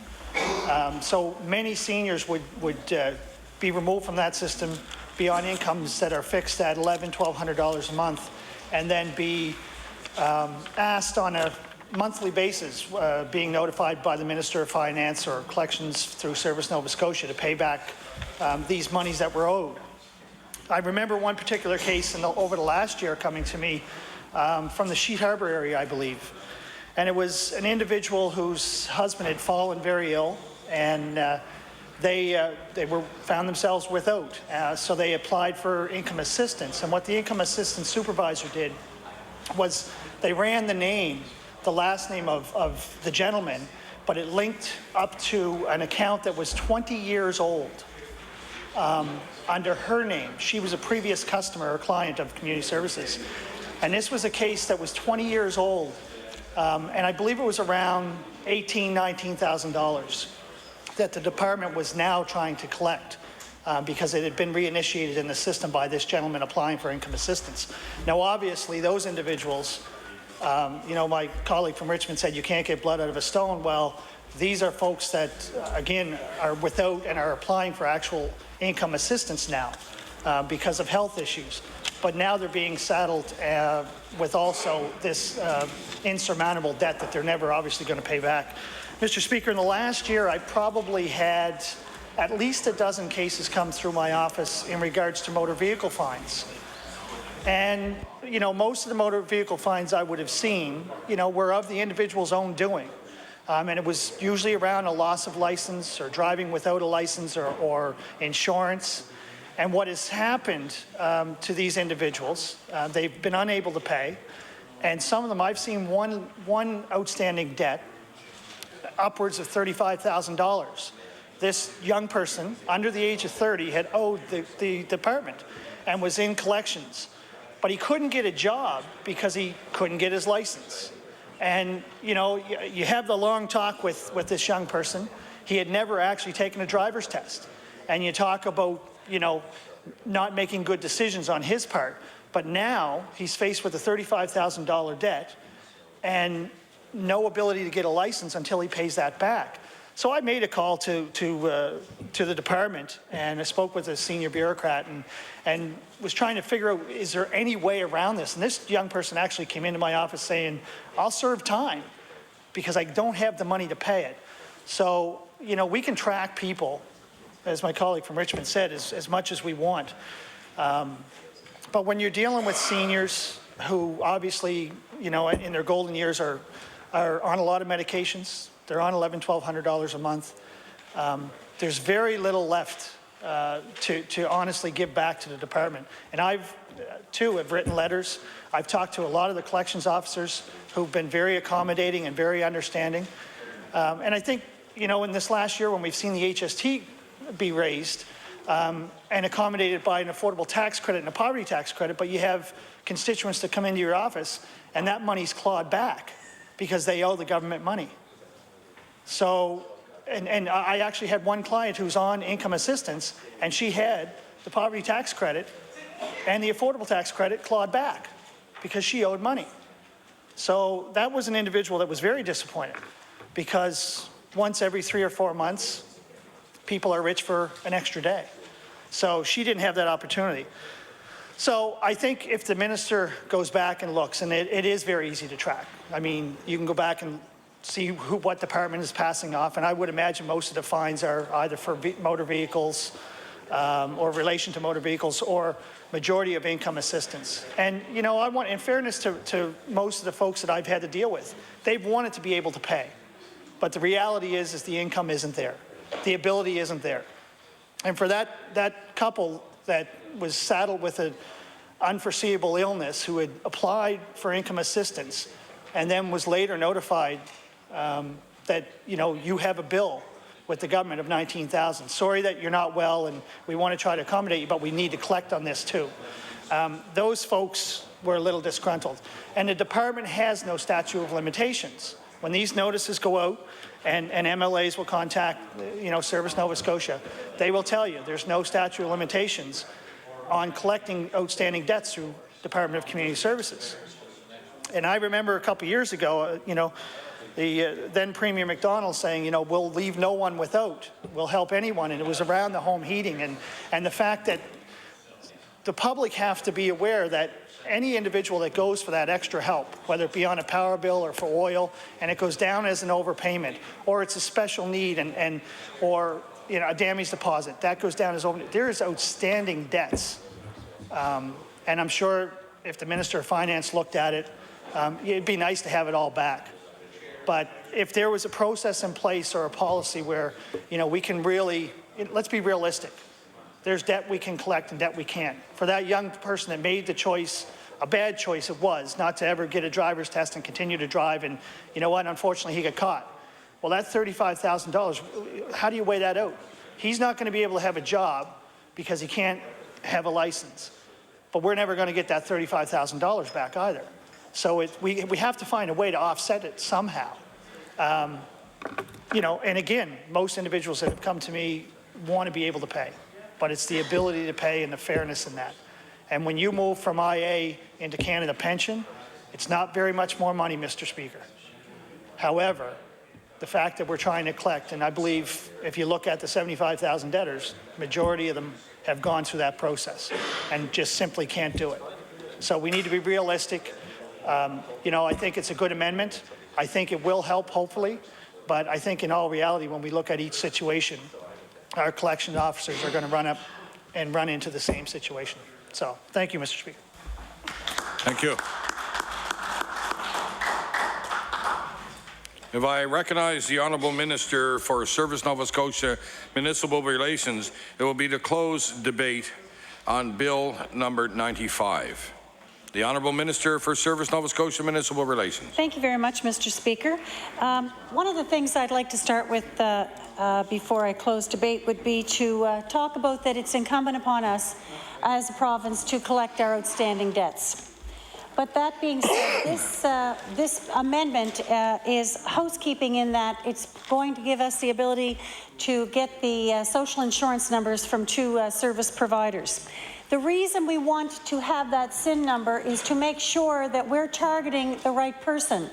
T: So many seniors would be removed from that system, be on incomes that are fixed at $1,100, $1,200 a month, and then be asked on a monthly basis, being notified by the Minister of Finance or Collections through Service Nova Scotia to pay back these monies that were owed. I remember one particular case over the last year coming to me from the Sheet Harbour area, I believe. And it was an individual whose husband had fallen very ill, and they found themselves without. So they applied for income assistance. And what the income assistance supervisor did was they ran the last name of the gentleman, but it linked up to an account that was 20 years old. Under her name. She was a previous customer or client of community services. And this was a case that was 20 years old, and I believe it was around $18,000, $19,000 that the department was now trying to collect. because it had been reinitiated in the system by this gentleman applying for income assistance. Now, obviously, those individuals, you know, my colleague from Richmond said you can't get blood out of a stone. Well, these are folks that, again, are without and are applying for actual income assistance now because of health issues. But now they're being saddled with also this insurmountable debt that they're never obviously going to pay back. Mr. Speaker, in the last year, I probably had at least a dozen cases come through my office in regards to motor vehicle fines. And, you know, most of the motor vehicle fines I would have seen, you know, were of the individual's own doing. And it was usually around a loss of license or driving without a license or insurance. And what has happened to these individuals, they've been unable to pay. And some of them, I've seen one outstanding debt upwards of $35,000. This young person, under the age of 30, had owed the department and was in collections. But he couldn't get a job because he couldn't get his license. And, you know, you have the long talk with this young person. He had never actually taken a driver's test. And you talk about, you know, not making good decisions on his part. But now he's faced with a $35,000 debt and no ability to get a license until he pays that back. So I made a call to the department, and I spoke with a senior bureaucrat and was trying to figure out, is there any way around this? And this young person actually came into my office saying, I'll serve time because I don't have the money to pay it. So, you know, we can track people, as my colleague from Richmond said, as much as we want. But when you're dealing with seniors who obviously, you know, in their golden years are on a lot of medications, they're on $1,100, $1,200 a month. There's very little left to honestly give back to the department. And I've, too, have written letters. I've talked to a lot of the collections officers who've been very accommodating and very understanding. And I think, you know, in this last year when we've seen the HST be raised and accommodated by an affordable tax credit and a poverty tax credit, but you have constituents that come into your office and that money's clawed back because they owe the government money. So, and I actually had one client who's on income assistance, and she had the poverty tax credit and the affordable tax credit clawed back because she owed money. So that was an individual that was very disappointed because once every 3 or 4 months, people are rich for an extra day. So she didn't have that opportunity. So I think if the minister goes back and looks, and it is very easy to track. I mean, you can go back and see what department is passing off, and I would imagine most of the fines are either for motor vehicles or relation to motor vehicles or majority of income assistance. And, you know, I want, in fairness to most of the folks that I've had to deal with, they've wanted to be able to pay. But the reality is the income isn't there. The ability isn't there. And for that couple that was saddled with an unforeseeable illness who had applied for income assistance and then was later notified that, you know, you have a bill with the government of $19,000. Sorry that you're not well, and we want to try to accommodate you, but we need to collect on this too. Those folks were a little disgruntled. And the department has no statute of limitations. When these notices go out, and MLAs will contact, you know, Service Nova Scotia, they will tell you there's no statute of limitations on collecting outstanding debts through Department of Community Services. And I remember a couple years ago, you know, the then Premier MacDonald saying, you know, we'll leave no one without, we'll help anyone, and it was around the home heating and the fact that the public have to be aware that any individual that goes for that extra help, whether it be on a power bill or for oil, and it goes down as an overpayment, or it's a special need or, you know, a damage deposit, that goes down as overpayment. There is outstanding debts. And I'm sure if the Minister of Finance looked at it, it'd be nice to have it all back. But if there was a process in place or a policy where, you know, we can really, let's be realistic. There's debt we can collect and debt we can't. For that young person that made the choice, a bad choice it was, not to ever get a driver's test and continue to drive, and you know what, unfortunately he got caught. Well, that's $35,000. How do you weigh that out? He's not going to be able to have a job because he can't have a license. But we're never going to get that $35,000 back either. So we have to find a way to offset it somehow. You know, and again, most individuals that have come to me want to be able to pay. but it's the ability to pay and the fairness in that. And when you move from IA into Canada Pension, it's not very much more money, Mr. Speaker. However, the fact that we're trying to collect, and I believe if you look at the 75,000 debtors, majority of them have gone through that process and just simply can't do it. So we need to be realistic. You know, I think it's a good amendment. I think it will help, hopefully. But I think in all reality, when we look at each situation, our collection officers are going to run up and run into the same situation. So thank you, Mr. Speaker.
D: Thank you. If I recognize the Honourable Minister for Service Nova Scotia Municipal Relations, it will be to close debate on Bill number 95. The Honourable Minister for Service Nova Scotia Municipal Relations.
C: Thank you very much, Mr. Speaker. One of the things I'd like to start with before I close debate would be to talk about that it's incumbent upon us as a province to collect our outstanding debts. But that being said, this amendment is housekeeping in that it's going to give us the ability to get the social insurance numbers from 2 service providers. The reason we want to have that SIN number is to make sure that we're targeting the right person.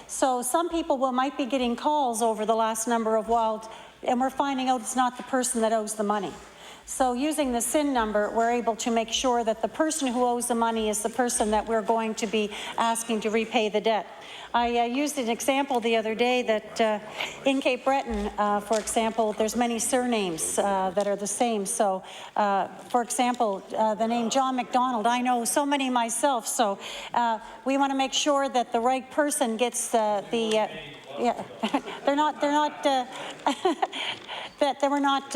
C: So some people might be getting calls over the last number of while, and we're finding out it's not the person that owes the money. So using the SIN number, we're able to make sure that the person who owes the money is the person that we're going to be asking to repay the debt. I used an example the other day that in Cape Breton, for example, there's many surnames that are the same. So, for example, the name John McDonald, I know so many myself. So we want to make sure that the right person gets yeah, they're not that we're not.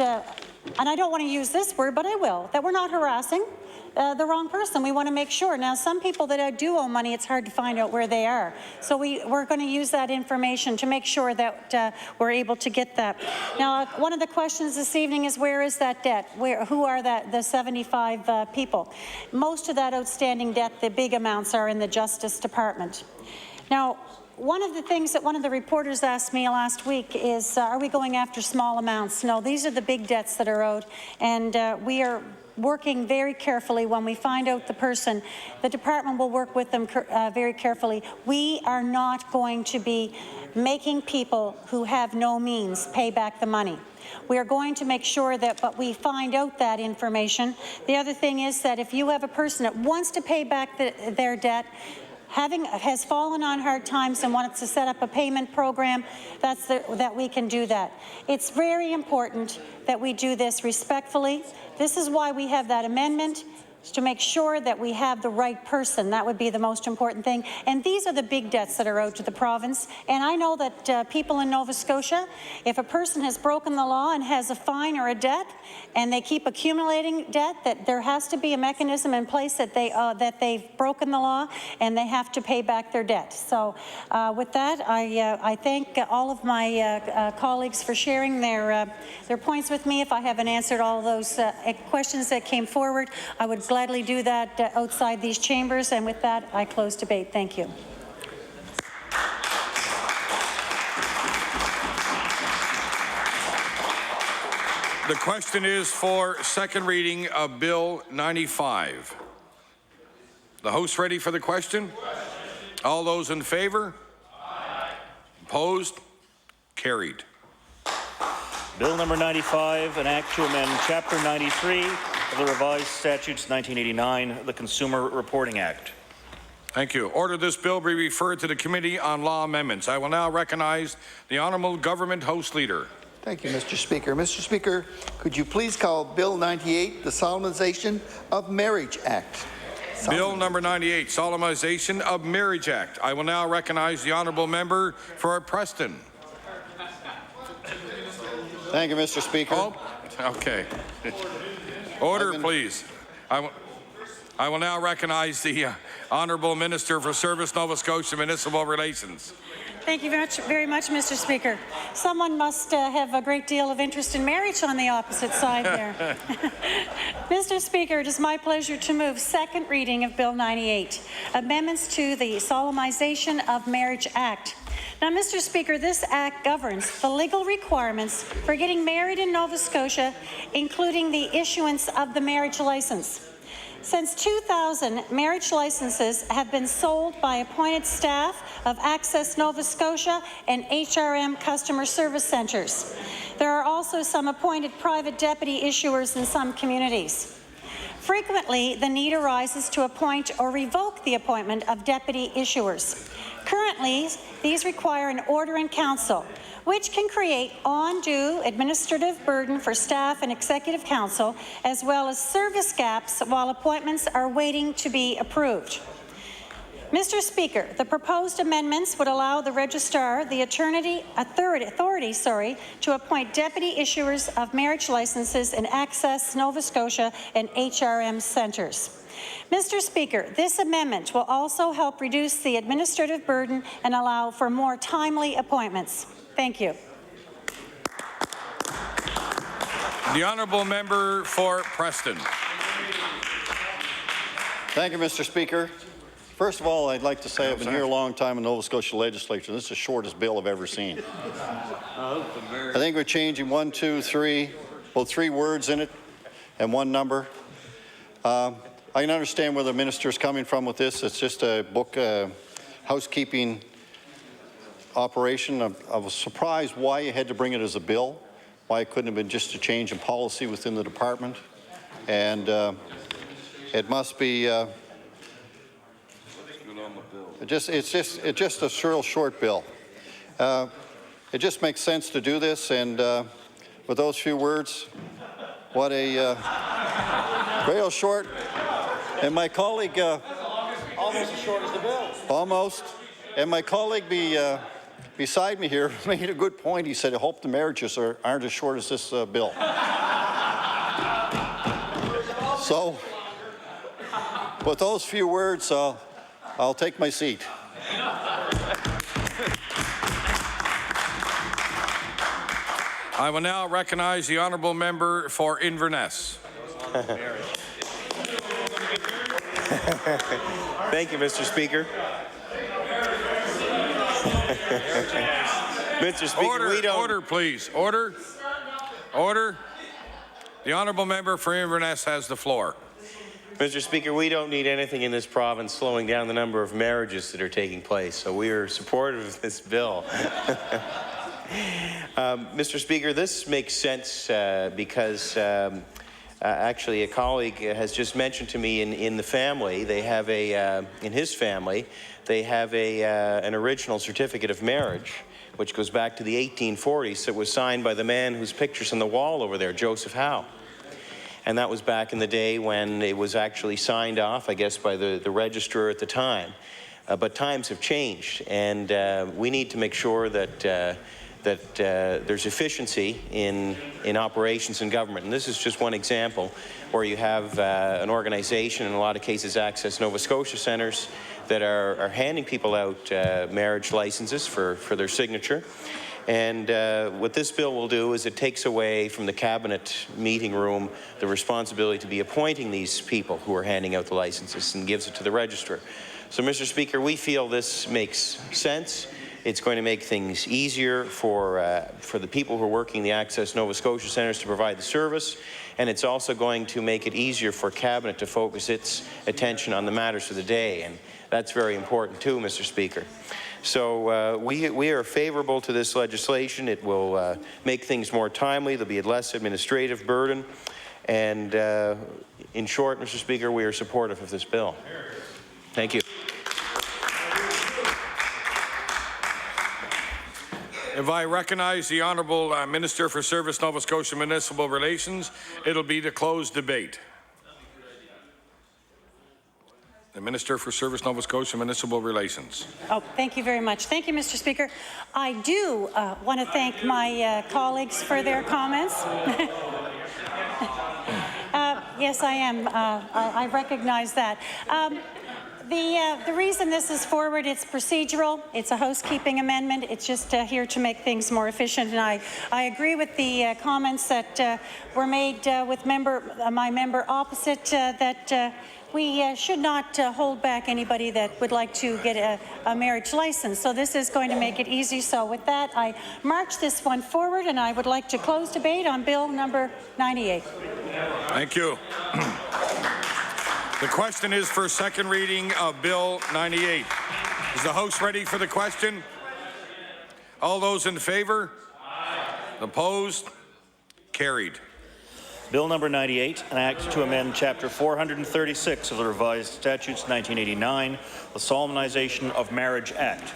C: And I don't want to use this word, but I will, that we're not harassing the wrong person. We want to make sure. Now, some people that do owe money, it's hard to find out where they are. So we're going to use that information to make sure that we're able to get that. Now, one of the questions this evening is where is that debt? Who are the 75 people? Most of that outstanding debt, the big amounts, are in the Justice Department. Now, one of the things that one of the reporters asked me last week is, are we going after small amounts? No, these are the big debts that are owed, and we are working very carefully. When we find out the person, the department will work with them very carefully. We are not going to be making people who have no means pay back the money. We are going to make sure that, but we find out that information. The other thing is that if you have a person that wants to pay back their debt, has fallen on hard times and wants to set up a payment program, that we can do that. It's very important that we do this respectfully. This is why we have that amendment, to make sure that we have the right person. That would be the most important thing. And these are the big debts that are owed to the province. And I know that people in Nova Scotia, if a person has broken the law and has a fine or a debt, and they keep accumulating debt, that there has to be a mechanism in place that they've broken the law and they have to pay back their debt. So with that, I thank all of my colleagues for sharing their points with me. If I haven't answered all of those questions that came forward, I would gladly do that outside these chambers. And with that, I close debate. Thank you.
D: The question is for second reading of Bill 95. The host ready for the question? All those in favour? Aye. Opposed? Carried.
H: Bill number 95, an act to amend Chapter 93 of the Revised Statutes 1989, the Consumer Reporting Act.
D: Thank you. Order this bill be referred to the Committee on Law Amendments. I will now recognize the Honourable Government House Leader.
B: Thank you, Mr. Speaker. Mr. Speaker, could you please call Bill 98, the Solemnization of Marriage Act?
D: Bill number 98, Solemnization of Marriage Act. I will now recognize the Honourable Member for Preston.
Q: Thank you, Mr. Speaker.
D: Oh, okay. Order, please. I will now recognize the Honourable Minister for Service Nova Scotia Municipal Relations.
C: Thank you very much, Mr. Speaker. Someone must have a great deal of interest in marriage on the opposite side there. Mr. Speaker, it is my pleasure to move second reading of Bill 98, amendments to the Solemnization of Marriage Act. Now, Mr. Speaker, this Act governs the legal requirements for getting married in Nova Scotia, including the issuance of the marriage license. Since 2000, marriage licenses have been sold by appointed staff of Access Nova Scotia and HRM customer service centres. There are also some appointed private deputy issuers in some communities. Frequently, the need arises to appoint or revoke the appointment of deputy issuers. Currently, these require an order in council, which can create undue administrative burden for staff and executive council, as well as service gaps while appointments are waiting to be approved. Mr. Speaker, the proposed amendments would allow the registrar the authority to appoint deputy issuers of marriage licenses in Access Nova Scotia and HRM centres. Mr. Speaker, this amendment will also help reduce the administrative burden and allow for more timely appointments. Thank you.
D: The honourable member for Preston.
Q: Thank you, Mr. Speaker. First of all, I'd like to say I've been here a long time in the Nova Scotia Legislature. This is the shortest bill I've ever seen. I think we're changing 1, 2, 3, well, 3 words in it and 1 number. I can understand where the minister is coming from with this. It's just a book housekeeping operation. I was surprised why you had to bring it as a bill, why it couldn't have been just a change in policy within the department. And it must be it's just a real short bill. It just makes sense to do this, and with those few words, what a real short. And my colleague,
J: Almost as short as the bill.
Q: almost, and my colleague beside me here made a good point. He said, "I hope the marriages aren't as short as this bill." So, with those few words, I'll take my seat.
D: I will now recognize the honourable member for Inverness.
U: Thank you, Mr. Speaker. Mr. Speaker,
D: order, please. Order. The honourable member for Inverness has the floor.
U: Mr. Speaker, we don't need anything in this province slowing down the number of marriages that are taking place, so we are supportive of this bill. Mr. Speaker, this makes sense because actually a colleague has just mentioned to me in the family, they have in his family, they have an original certificate of marriage, which goes back to the 1840s, that was signed by the man whose picture's on the wall over there, Joseph Howe. And that was back in the day when it was actually signed off, I guess, by the registrar at the time. But times have changed, and we need to make sure that there's efficiency in operations in government. And this is just one example where you have an organization, in a lot of cases Access Nova Scotia centres, that are handing people out marriage licenses for their signature. And what this bill will do is it takes away from the cabinet meeting room the responsibility to be appointing these people who are handing out the licenses and gives it to the registrar. So, Mr. Speaker, we feel this makes sense. It's going to make things easier for the people who are working the Access Nova Scotia centres to provide the service, and it's also going to make it easier for Cabinet to focus its attention on the matters of the day, and that's very important too, Mr. Speaker. So we are favourable to this legislation. It will make things more timely. There'll be a less administrative burden, and in short, Mr. Speaker, we are supportive of this bill. Thank you.
D: If I recognize the Honourable Minister for Service Nova Scotia Municipal Relations, it'll be to close debate. The Minister for Service Nova Scotia Municipal Relations.
C: Oh, thank you very much. Thank you, Mr. Speaker. I do want to thank my colleagues for their comments. Yes, I am. I recognize that. The reason this is forward, it's procedural. It's a housekeeping amendment. It's just here to make things more efficient. And I agree with the comments that were made with my member opposite that we should not hold back anybody that would like to get a marriage license. So this is going to make it easy. So with that, I march this one forward, and I would like to close debate on Bill number 98.
D: Thank you. The question is for second reading of Bill 98. Is the House ready for the question? All those in favor? Opposed? Carried.
H: Bill number 98, an act to amend Chapter 436 of the Revised Statutes 1989, the Solemnization of Marriage Act.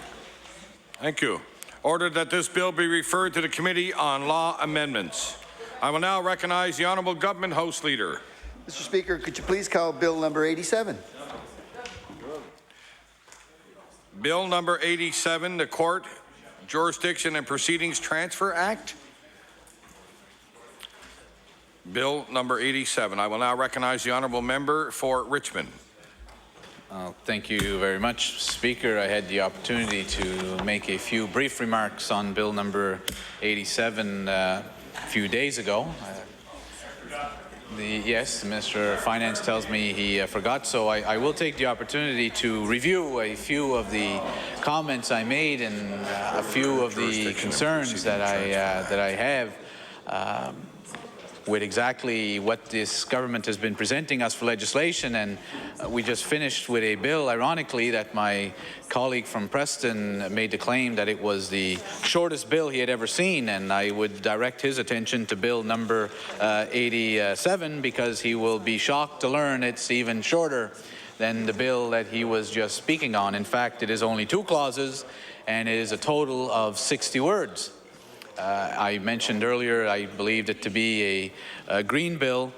D: Thank you. Ordered that this bill be referred to the Committee on Law Amendments. I will now recognize the Honourable Government House Leader.
B: Mr. Speaker, could you please call Bill number 87?
D: Bill number 87, the Court, Jurisdiction and Proceedings Transfer Act. Bill number 87. I will now recognize the Honourable Member for Richmond.
S: Thank you very much, Speaker. I had the opportunity to make a few brief remarks on Bill number 87 a few days ago. Yes, the Minister of Finance tells me he forgot, so I will take the opportunity to review a few of the comments I made and a few of the concerns that I have with exactly what this government has been presenting us for legislation. And we just finished with a bill, ironically, that my colleague from Preston made the claim that it was the shortest bill he had ever seen, and I would direct his attention to Bill number 87, because he will be shocked to learn it's even shorter than the bill that he was just speaking on. In fact, it is only 2 clauses, and it is a total of 60 words. I mentioned earlier I believed it to be a green bill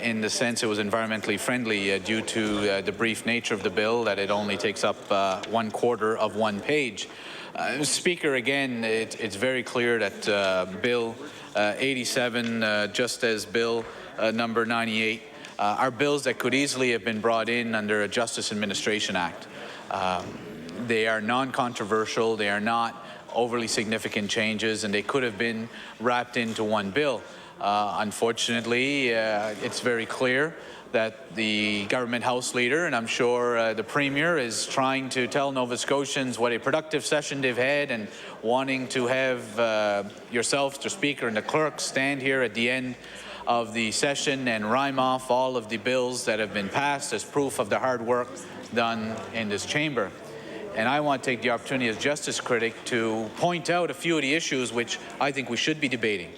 S: in the sense it was environmentally friendly due to the brief nature of the bill, that it only takes up 1/4 of 1 page. Speaker, again, it's very clear that Bill 87, just as Bill number 98, are bills that could easily have been brought in under a Justice Administration Act. They are non-controversial, they are not overly significant changes, and they could have been wrapped into one bill. Unfortunately, it's very clear that the government House Leader, and I'm sure the Premier, is trying to tell Nova Scotians what a productive session they've had, and wanting to have yourself, the Speaker, and the clerk stand here at the end of the session and rhyme off all of the bills that have been passed as proof of the hard work done in this chamber. And I want to take the opportunity as justice critic to point out a few of the issues which I think we should be debating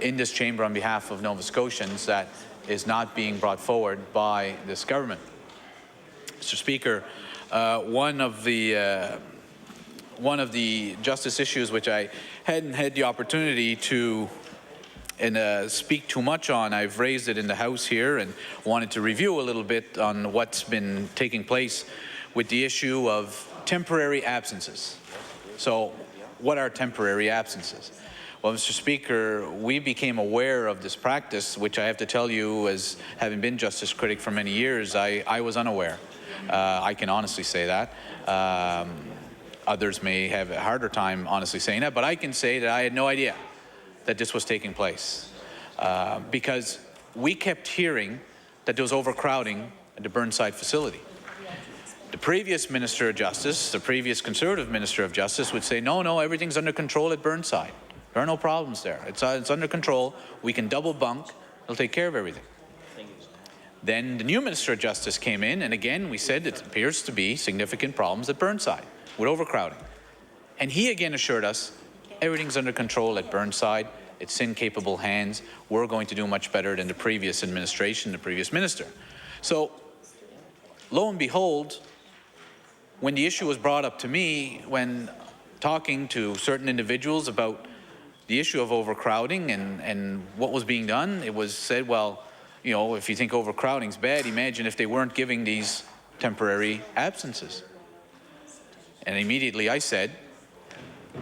S: in this chamber on behalf of Nova Scotians that is not being brought forward by this government. Mr. Speaker, one of the justice issues which I hadn't had the opportunity to speak too much on, I've raised it in the House here and wanted to review a little bit on what's been taking place with the issue of temporary absences. So, what are temporary absences? Well, Mr. Speaker, we became aware of this practice, which I have to tell you, as having been justice critic for many years, I was unaware. I can honestly say that. Others may have a harder time honestly saying that, but I can say that I had no idea that this was taking place, because we kept hearing that there was overcrowding at the Burnside facility. The previous Minister of Justice, the previous Conservative Minister of Justice, would say, no, everything's under control at Burnside. There are no problems there. It's under control. We can double bunk. They'll take care of everything. Then the new Minister of Justice came in, and again, we said it appears to be significant problems at Burnside with overcrowding. And he again assured us, everything's under control at Burnside. It's in capable hands. We're going to do much better than the previous administration, the previous minister. So, lo and behold, when the issue was brought up to me, when talking to certain individuals about the issue of overcrowding and what was being done, it was said, well, you know, if you think overcrowding's bad, imagine if they weren't giving these temporary absences. And immediately I said,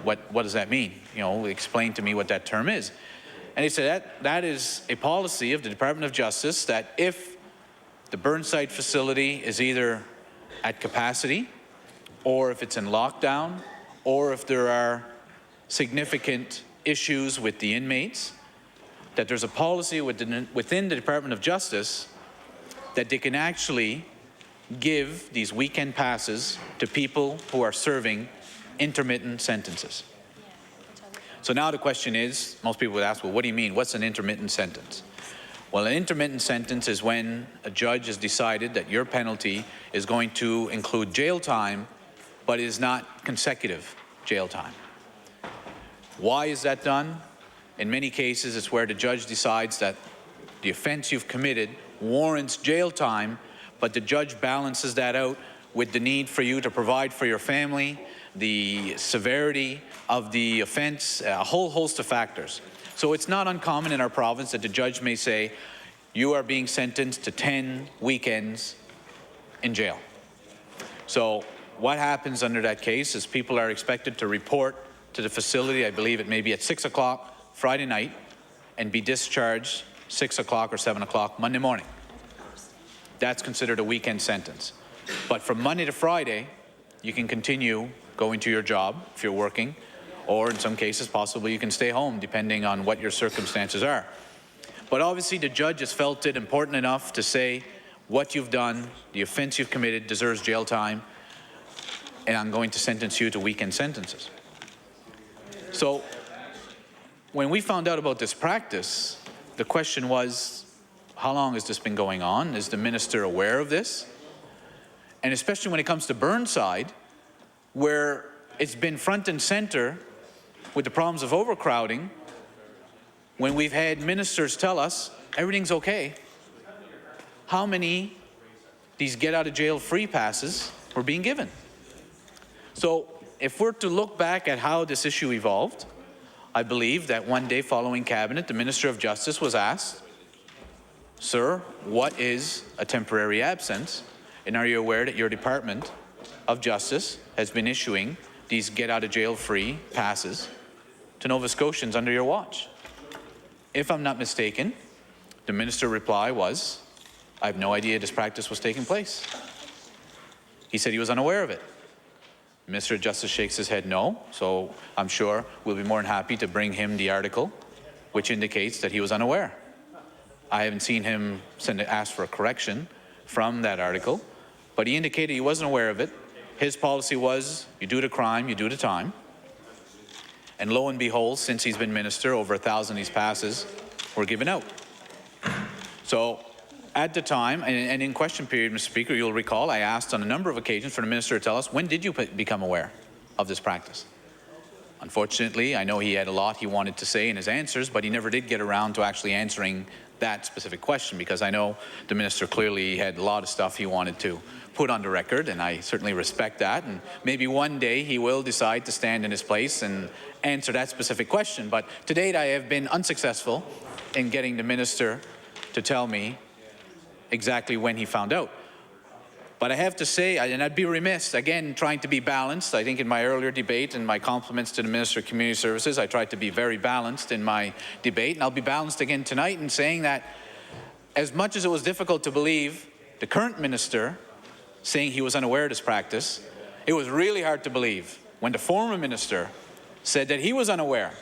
S: what does that mean? You know, explain to me what that term is. And he said that is a policy of the Department of Justice, that if the Burnside facility is either at capacity, or if it's in lockdown, or if there are significant issues with the inmates, that there's a policy within the Department of Justice that they can actually give these weekend passes to people who are serving intermittent sentences. So now the question is, most people would ask, well, what do you mean? What's an intermittent sentence? Well, an intermittent sentence is when a judge has decided that your penalty is going to include jail time, but is not consecutive jail time. Why is that done? In many cases, it's where the judge decides that the offense you've committed warrants jail time, but the judge balances that out with the need for you to provide for your family, the severity of the offense, a whole host of factors. So it's not uncommon in our province that the judge may say, you are being sentenced to 10 weekends in jail. So what happens under that case is people are expected to report to the facility, I believe it may be at 6 o'clock Friday night, and be discharged 6 o'clock or 7 o'clock Monday morning. That's considered a weekend sentence. But from Monday to Friday, you can continue going to your job if you're working, or in some cases possibly you can stay home depending on what your circumstances are. But obviously the judge has felt it important enough to say what you've done, the offense you've committed deserves jail time, and I'm going to sentence you to weekend sentences. So when we found out about this practice, the question was, how long has this been going on? Is the minister aware of this? And especially when it comes to Burnside, where it's been front and center with the problems of overcrowding, when we've had ministers tell us everything's okay, how many these get out of jail free passes were being given? So if we're to look back at how this issue evolved, I believe that one day following Cabinet, the Minister of Justice was asked, sir, what is a temporary absence? And are you aware that your Department of Justice has been issuing these get-out-of-jail-free passes to Nova Scotians under your watch? If I'm not mistaken, the minister's reply was, I have no idea this practice was taking place. He said he was unaware of it. The Minister of Justice shakes his head no, so I'm sure we'll be more than happy to bring him the article which indicates that he was unaware. I haven't seen him ask for a correction from that article, but he indicated he wasn't aware of it. His policy was, you do the crime, you do the time. And lo and behold, since he's been minister, over 1,000 of these passes were given out. So at the time, and in question period, Mr. Speaker, you'll recall, I asked on a number of occasions for the minister to tell us, when did you become aware of this practice? Unfortunately, I know he had a lot he wanted to say in his answers, but he never did get around to actually answering that specific question, because I know the minister clearly had a lot of stuff he wanted to put on the record, and I certainly respect that. And maybe one day he will decide to stand in his place and answer that specific question. But to date, I have been unsuccessful in getting the minister to tell me exactly when he found out. But I have to say, and I'd be remiss, again, trying to be balanced. I think in my earlier debate and my compliments to the Minister of Community Services, I tried to be very balanced in my debate, and I'll be balanced again tonight in saying that as much as it was difficult to believe the current minister saying he was unaware of this practice, it was really hard to believe when the former minister said that he was unaware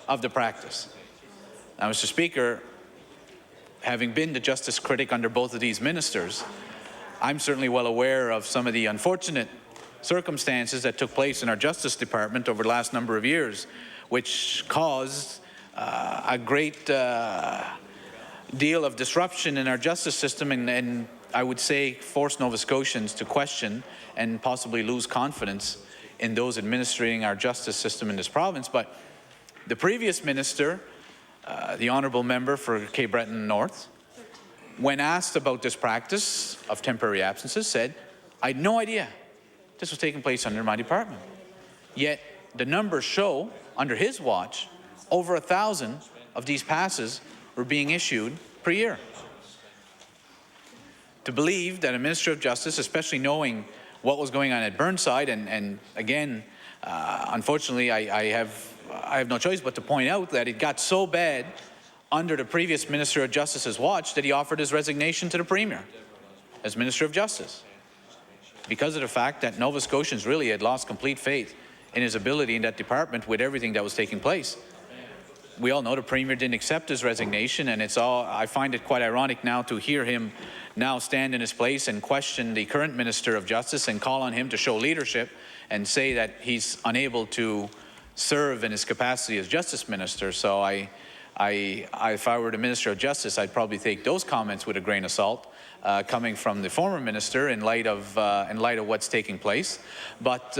S: of the practice. Now, Mr. Speaker, having been the justice critic under both of these ministers, I'm certainly well aware of some of the unfortunate circumstances that took place in our Justice Department over the last number of years, which caused a great deal of disruption in our justice system, and I would say force Nova Scotians to question and possibly lose confidence in those administering our justice system in this province. But the previous minister, the honourable member for Cape Breton North, when asked about this practice of temporary absences, said, I had no idea this was taking place under my department. Yet the numbers show, under his watch, over 1,000 of these passes were being issued per year. To believe that a Minister of Justice, especially knowing what was going on at Burnside, and again, unfortunately, I have no choice but to point out that it got so bad under the previous Minister of Justice's watch that he offered his resignation to the Premier as Minister of Justice, because of the fact that Nova Scotians really had lost complete faith in his ability in that department with everything that was taking place.
E: we all know the Premier didn't accept his resignation, and I find it quite ironic now to hear him now stand in his place and question the current Minister of Justice and call on him to show leadership and say that he's unable to serve in his capacity as Justice Minister. So if I were the Minister of Justice, I'd probably take those comments with a grain of salt, coming from the former minister in light of what's taking place. But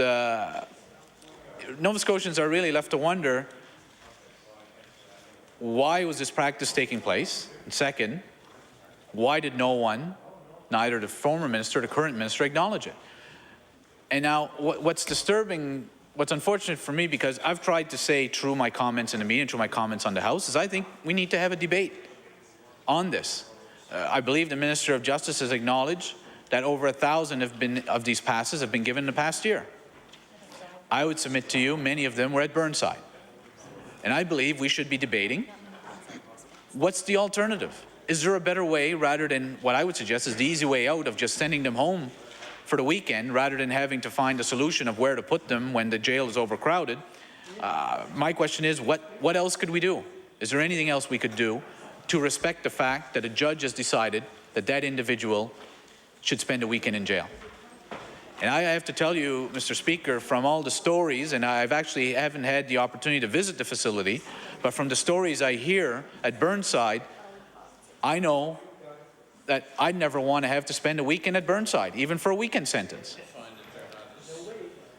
E: Nova Scotians are really left to wonder, why was this practice taking place? And second, why did no one, neither the former minister or the current minister, acknowledge it? And now, what's disturbing, what's unfortunate for me, because I've tried to say through my comments in the media, through my comments on the House, is I think we need to have a debate on this. I believe the Minister of Justice has acknowledged that over 1,000 of these passes have been given in the past year. I would submit to you, many of them were at Burnside. And I believe we should be debating, what's the alternative? Is there a better way, rather than what I would suggest is the easy way out of just sending them home for the weekend, rather than having to find a solution of where to put them when the jail is overcrowded? My question is, what else could we do? Is there anything else we could do to respect the fact that a judge has decided that that individual should spend a weekend in jail? And I have to tell you, Mr. Speaker, from all the stories, and I haven't had the opportunity to visit the facility, but from the stories I hear at Burnside, I know that I'd never want to have to spend a weekend at Burnside, even for a weekend sentence.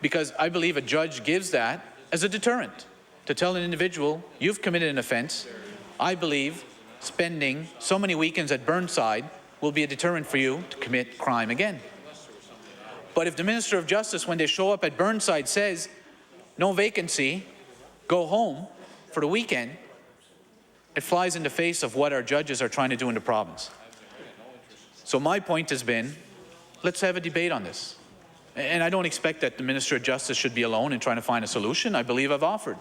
E: Because I believe a judge gives that as a deterrent to tell an individual, you've committed an offense. I believe spending so many weekends at Burnside will be a deterrent for you to commit crime again. But if the Minister of Justice, when they show up at Burnside, says, no vacancy, go home for the weekend, it flies in the face of what our judges are trying to do in the province. So my point has been, let's have a debate on this. And I don't expect that the Minister of Justice should be alone in trying to find a solution. I believe I've offered.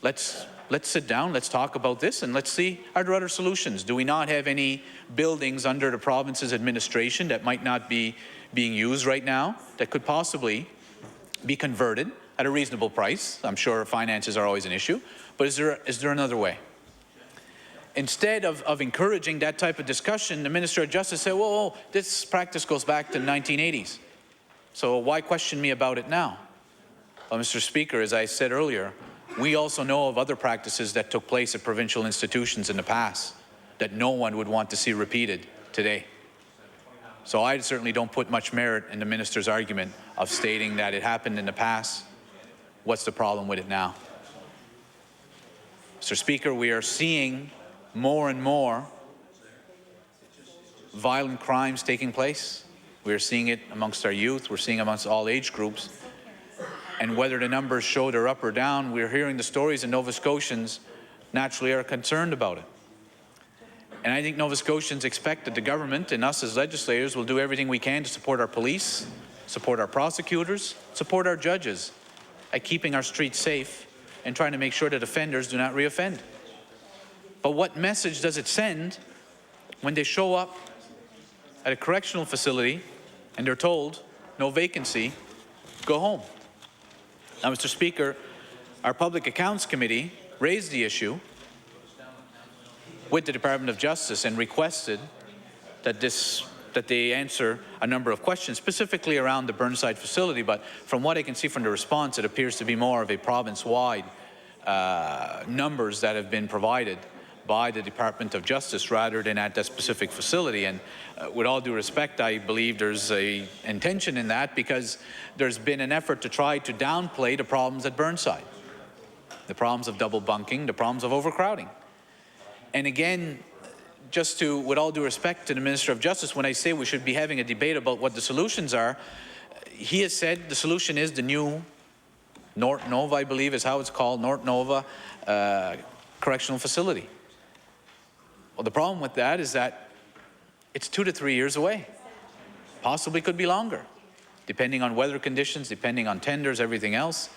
E: Let's sit down, let's talk about this, and let's see, are there other solutions? Do we not have any buildings under the province's administration that might not be being used right now that could possibly be converted at a reasonable price? I'm sure finances are always an issue, but is there another way? Instead of encouraging that type of discussion, the Minister of Justice said, whoa, this practice goes back to the 1980s. So why question me about it now? Well, Mr. Speaker, as I said earlier, we also know of other practices that took place at provincial institutions in the past that no one would want to see repeated today. So I certainly don't put much merit in the Minister's argument of stating that it happened in the past. What's the problem with it now? Mr. Speaker, we are seeing more and more violent crimes taking place. We are seeing it amongst our youth. We're seeing it amongst all age groups. And whether the numbers show they're up or down, we're hearing the stories, and Nova Scotians naturally are concerned about it. And I think Nova Scotians expect that the government and us as legislators will do everything we can to support our police, support our prosecutors, support our judges at keeping our streets safe and trying to make sure that offenders do not reoffend. But what message does it send when they show up at a correctional facility and they're told, no vacancy, go home? Now, Mr. Speaker, our Public Accounts Committee raised the issue with the Department of Justice and requested that they answer a number of questions, specifically around the Burnside facility. But from what I can see from the response, it appears to be more of a province-wide numbers that have been provided by the Department of Justice rather than at that specific facility. And with all due respect, I believe there's an intention in that because there's been an effort to try to downplay the problems at Burnside, the problems of double bunking, the problems of overcrowding. And again, just to, with all due respect to the Minister of Justice, when I say we should be having a debate about what the solutions are, he has said the solution is the new North Nova, I believe is how it's called, North Nova Correctional Facility. Well, the problem with that is that it's 2 to 3 years away. Possibly could be longer, depending on weather conditions, depending on tenders, everything else.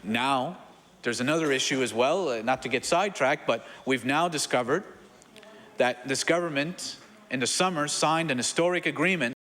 E: Now, there's another issue as well, not to get sidetracked, but we've now discovered that this government in the summer signed an historic agreement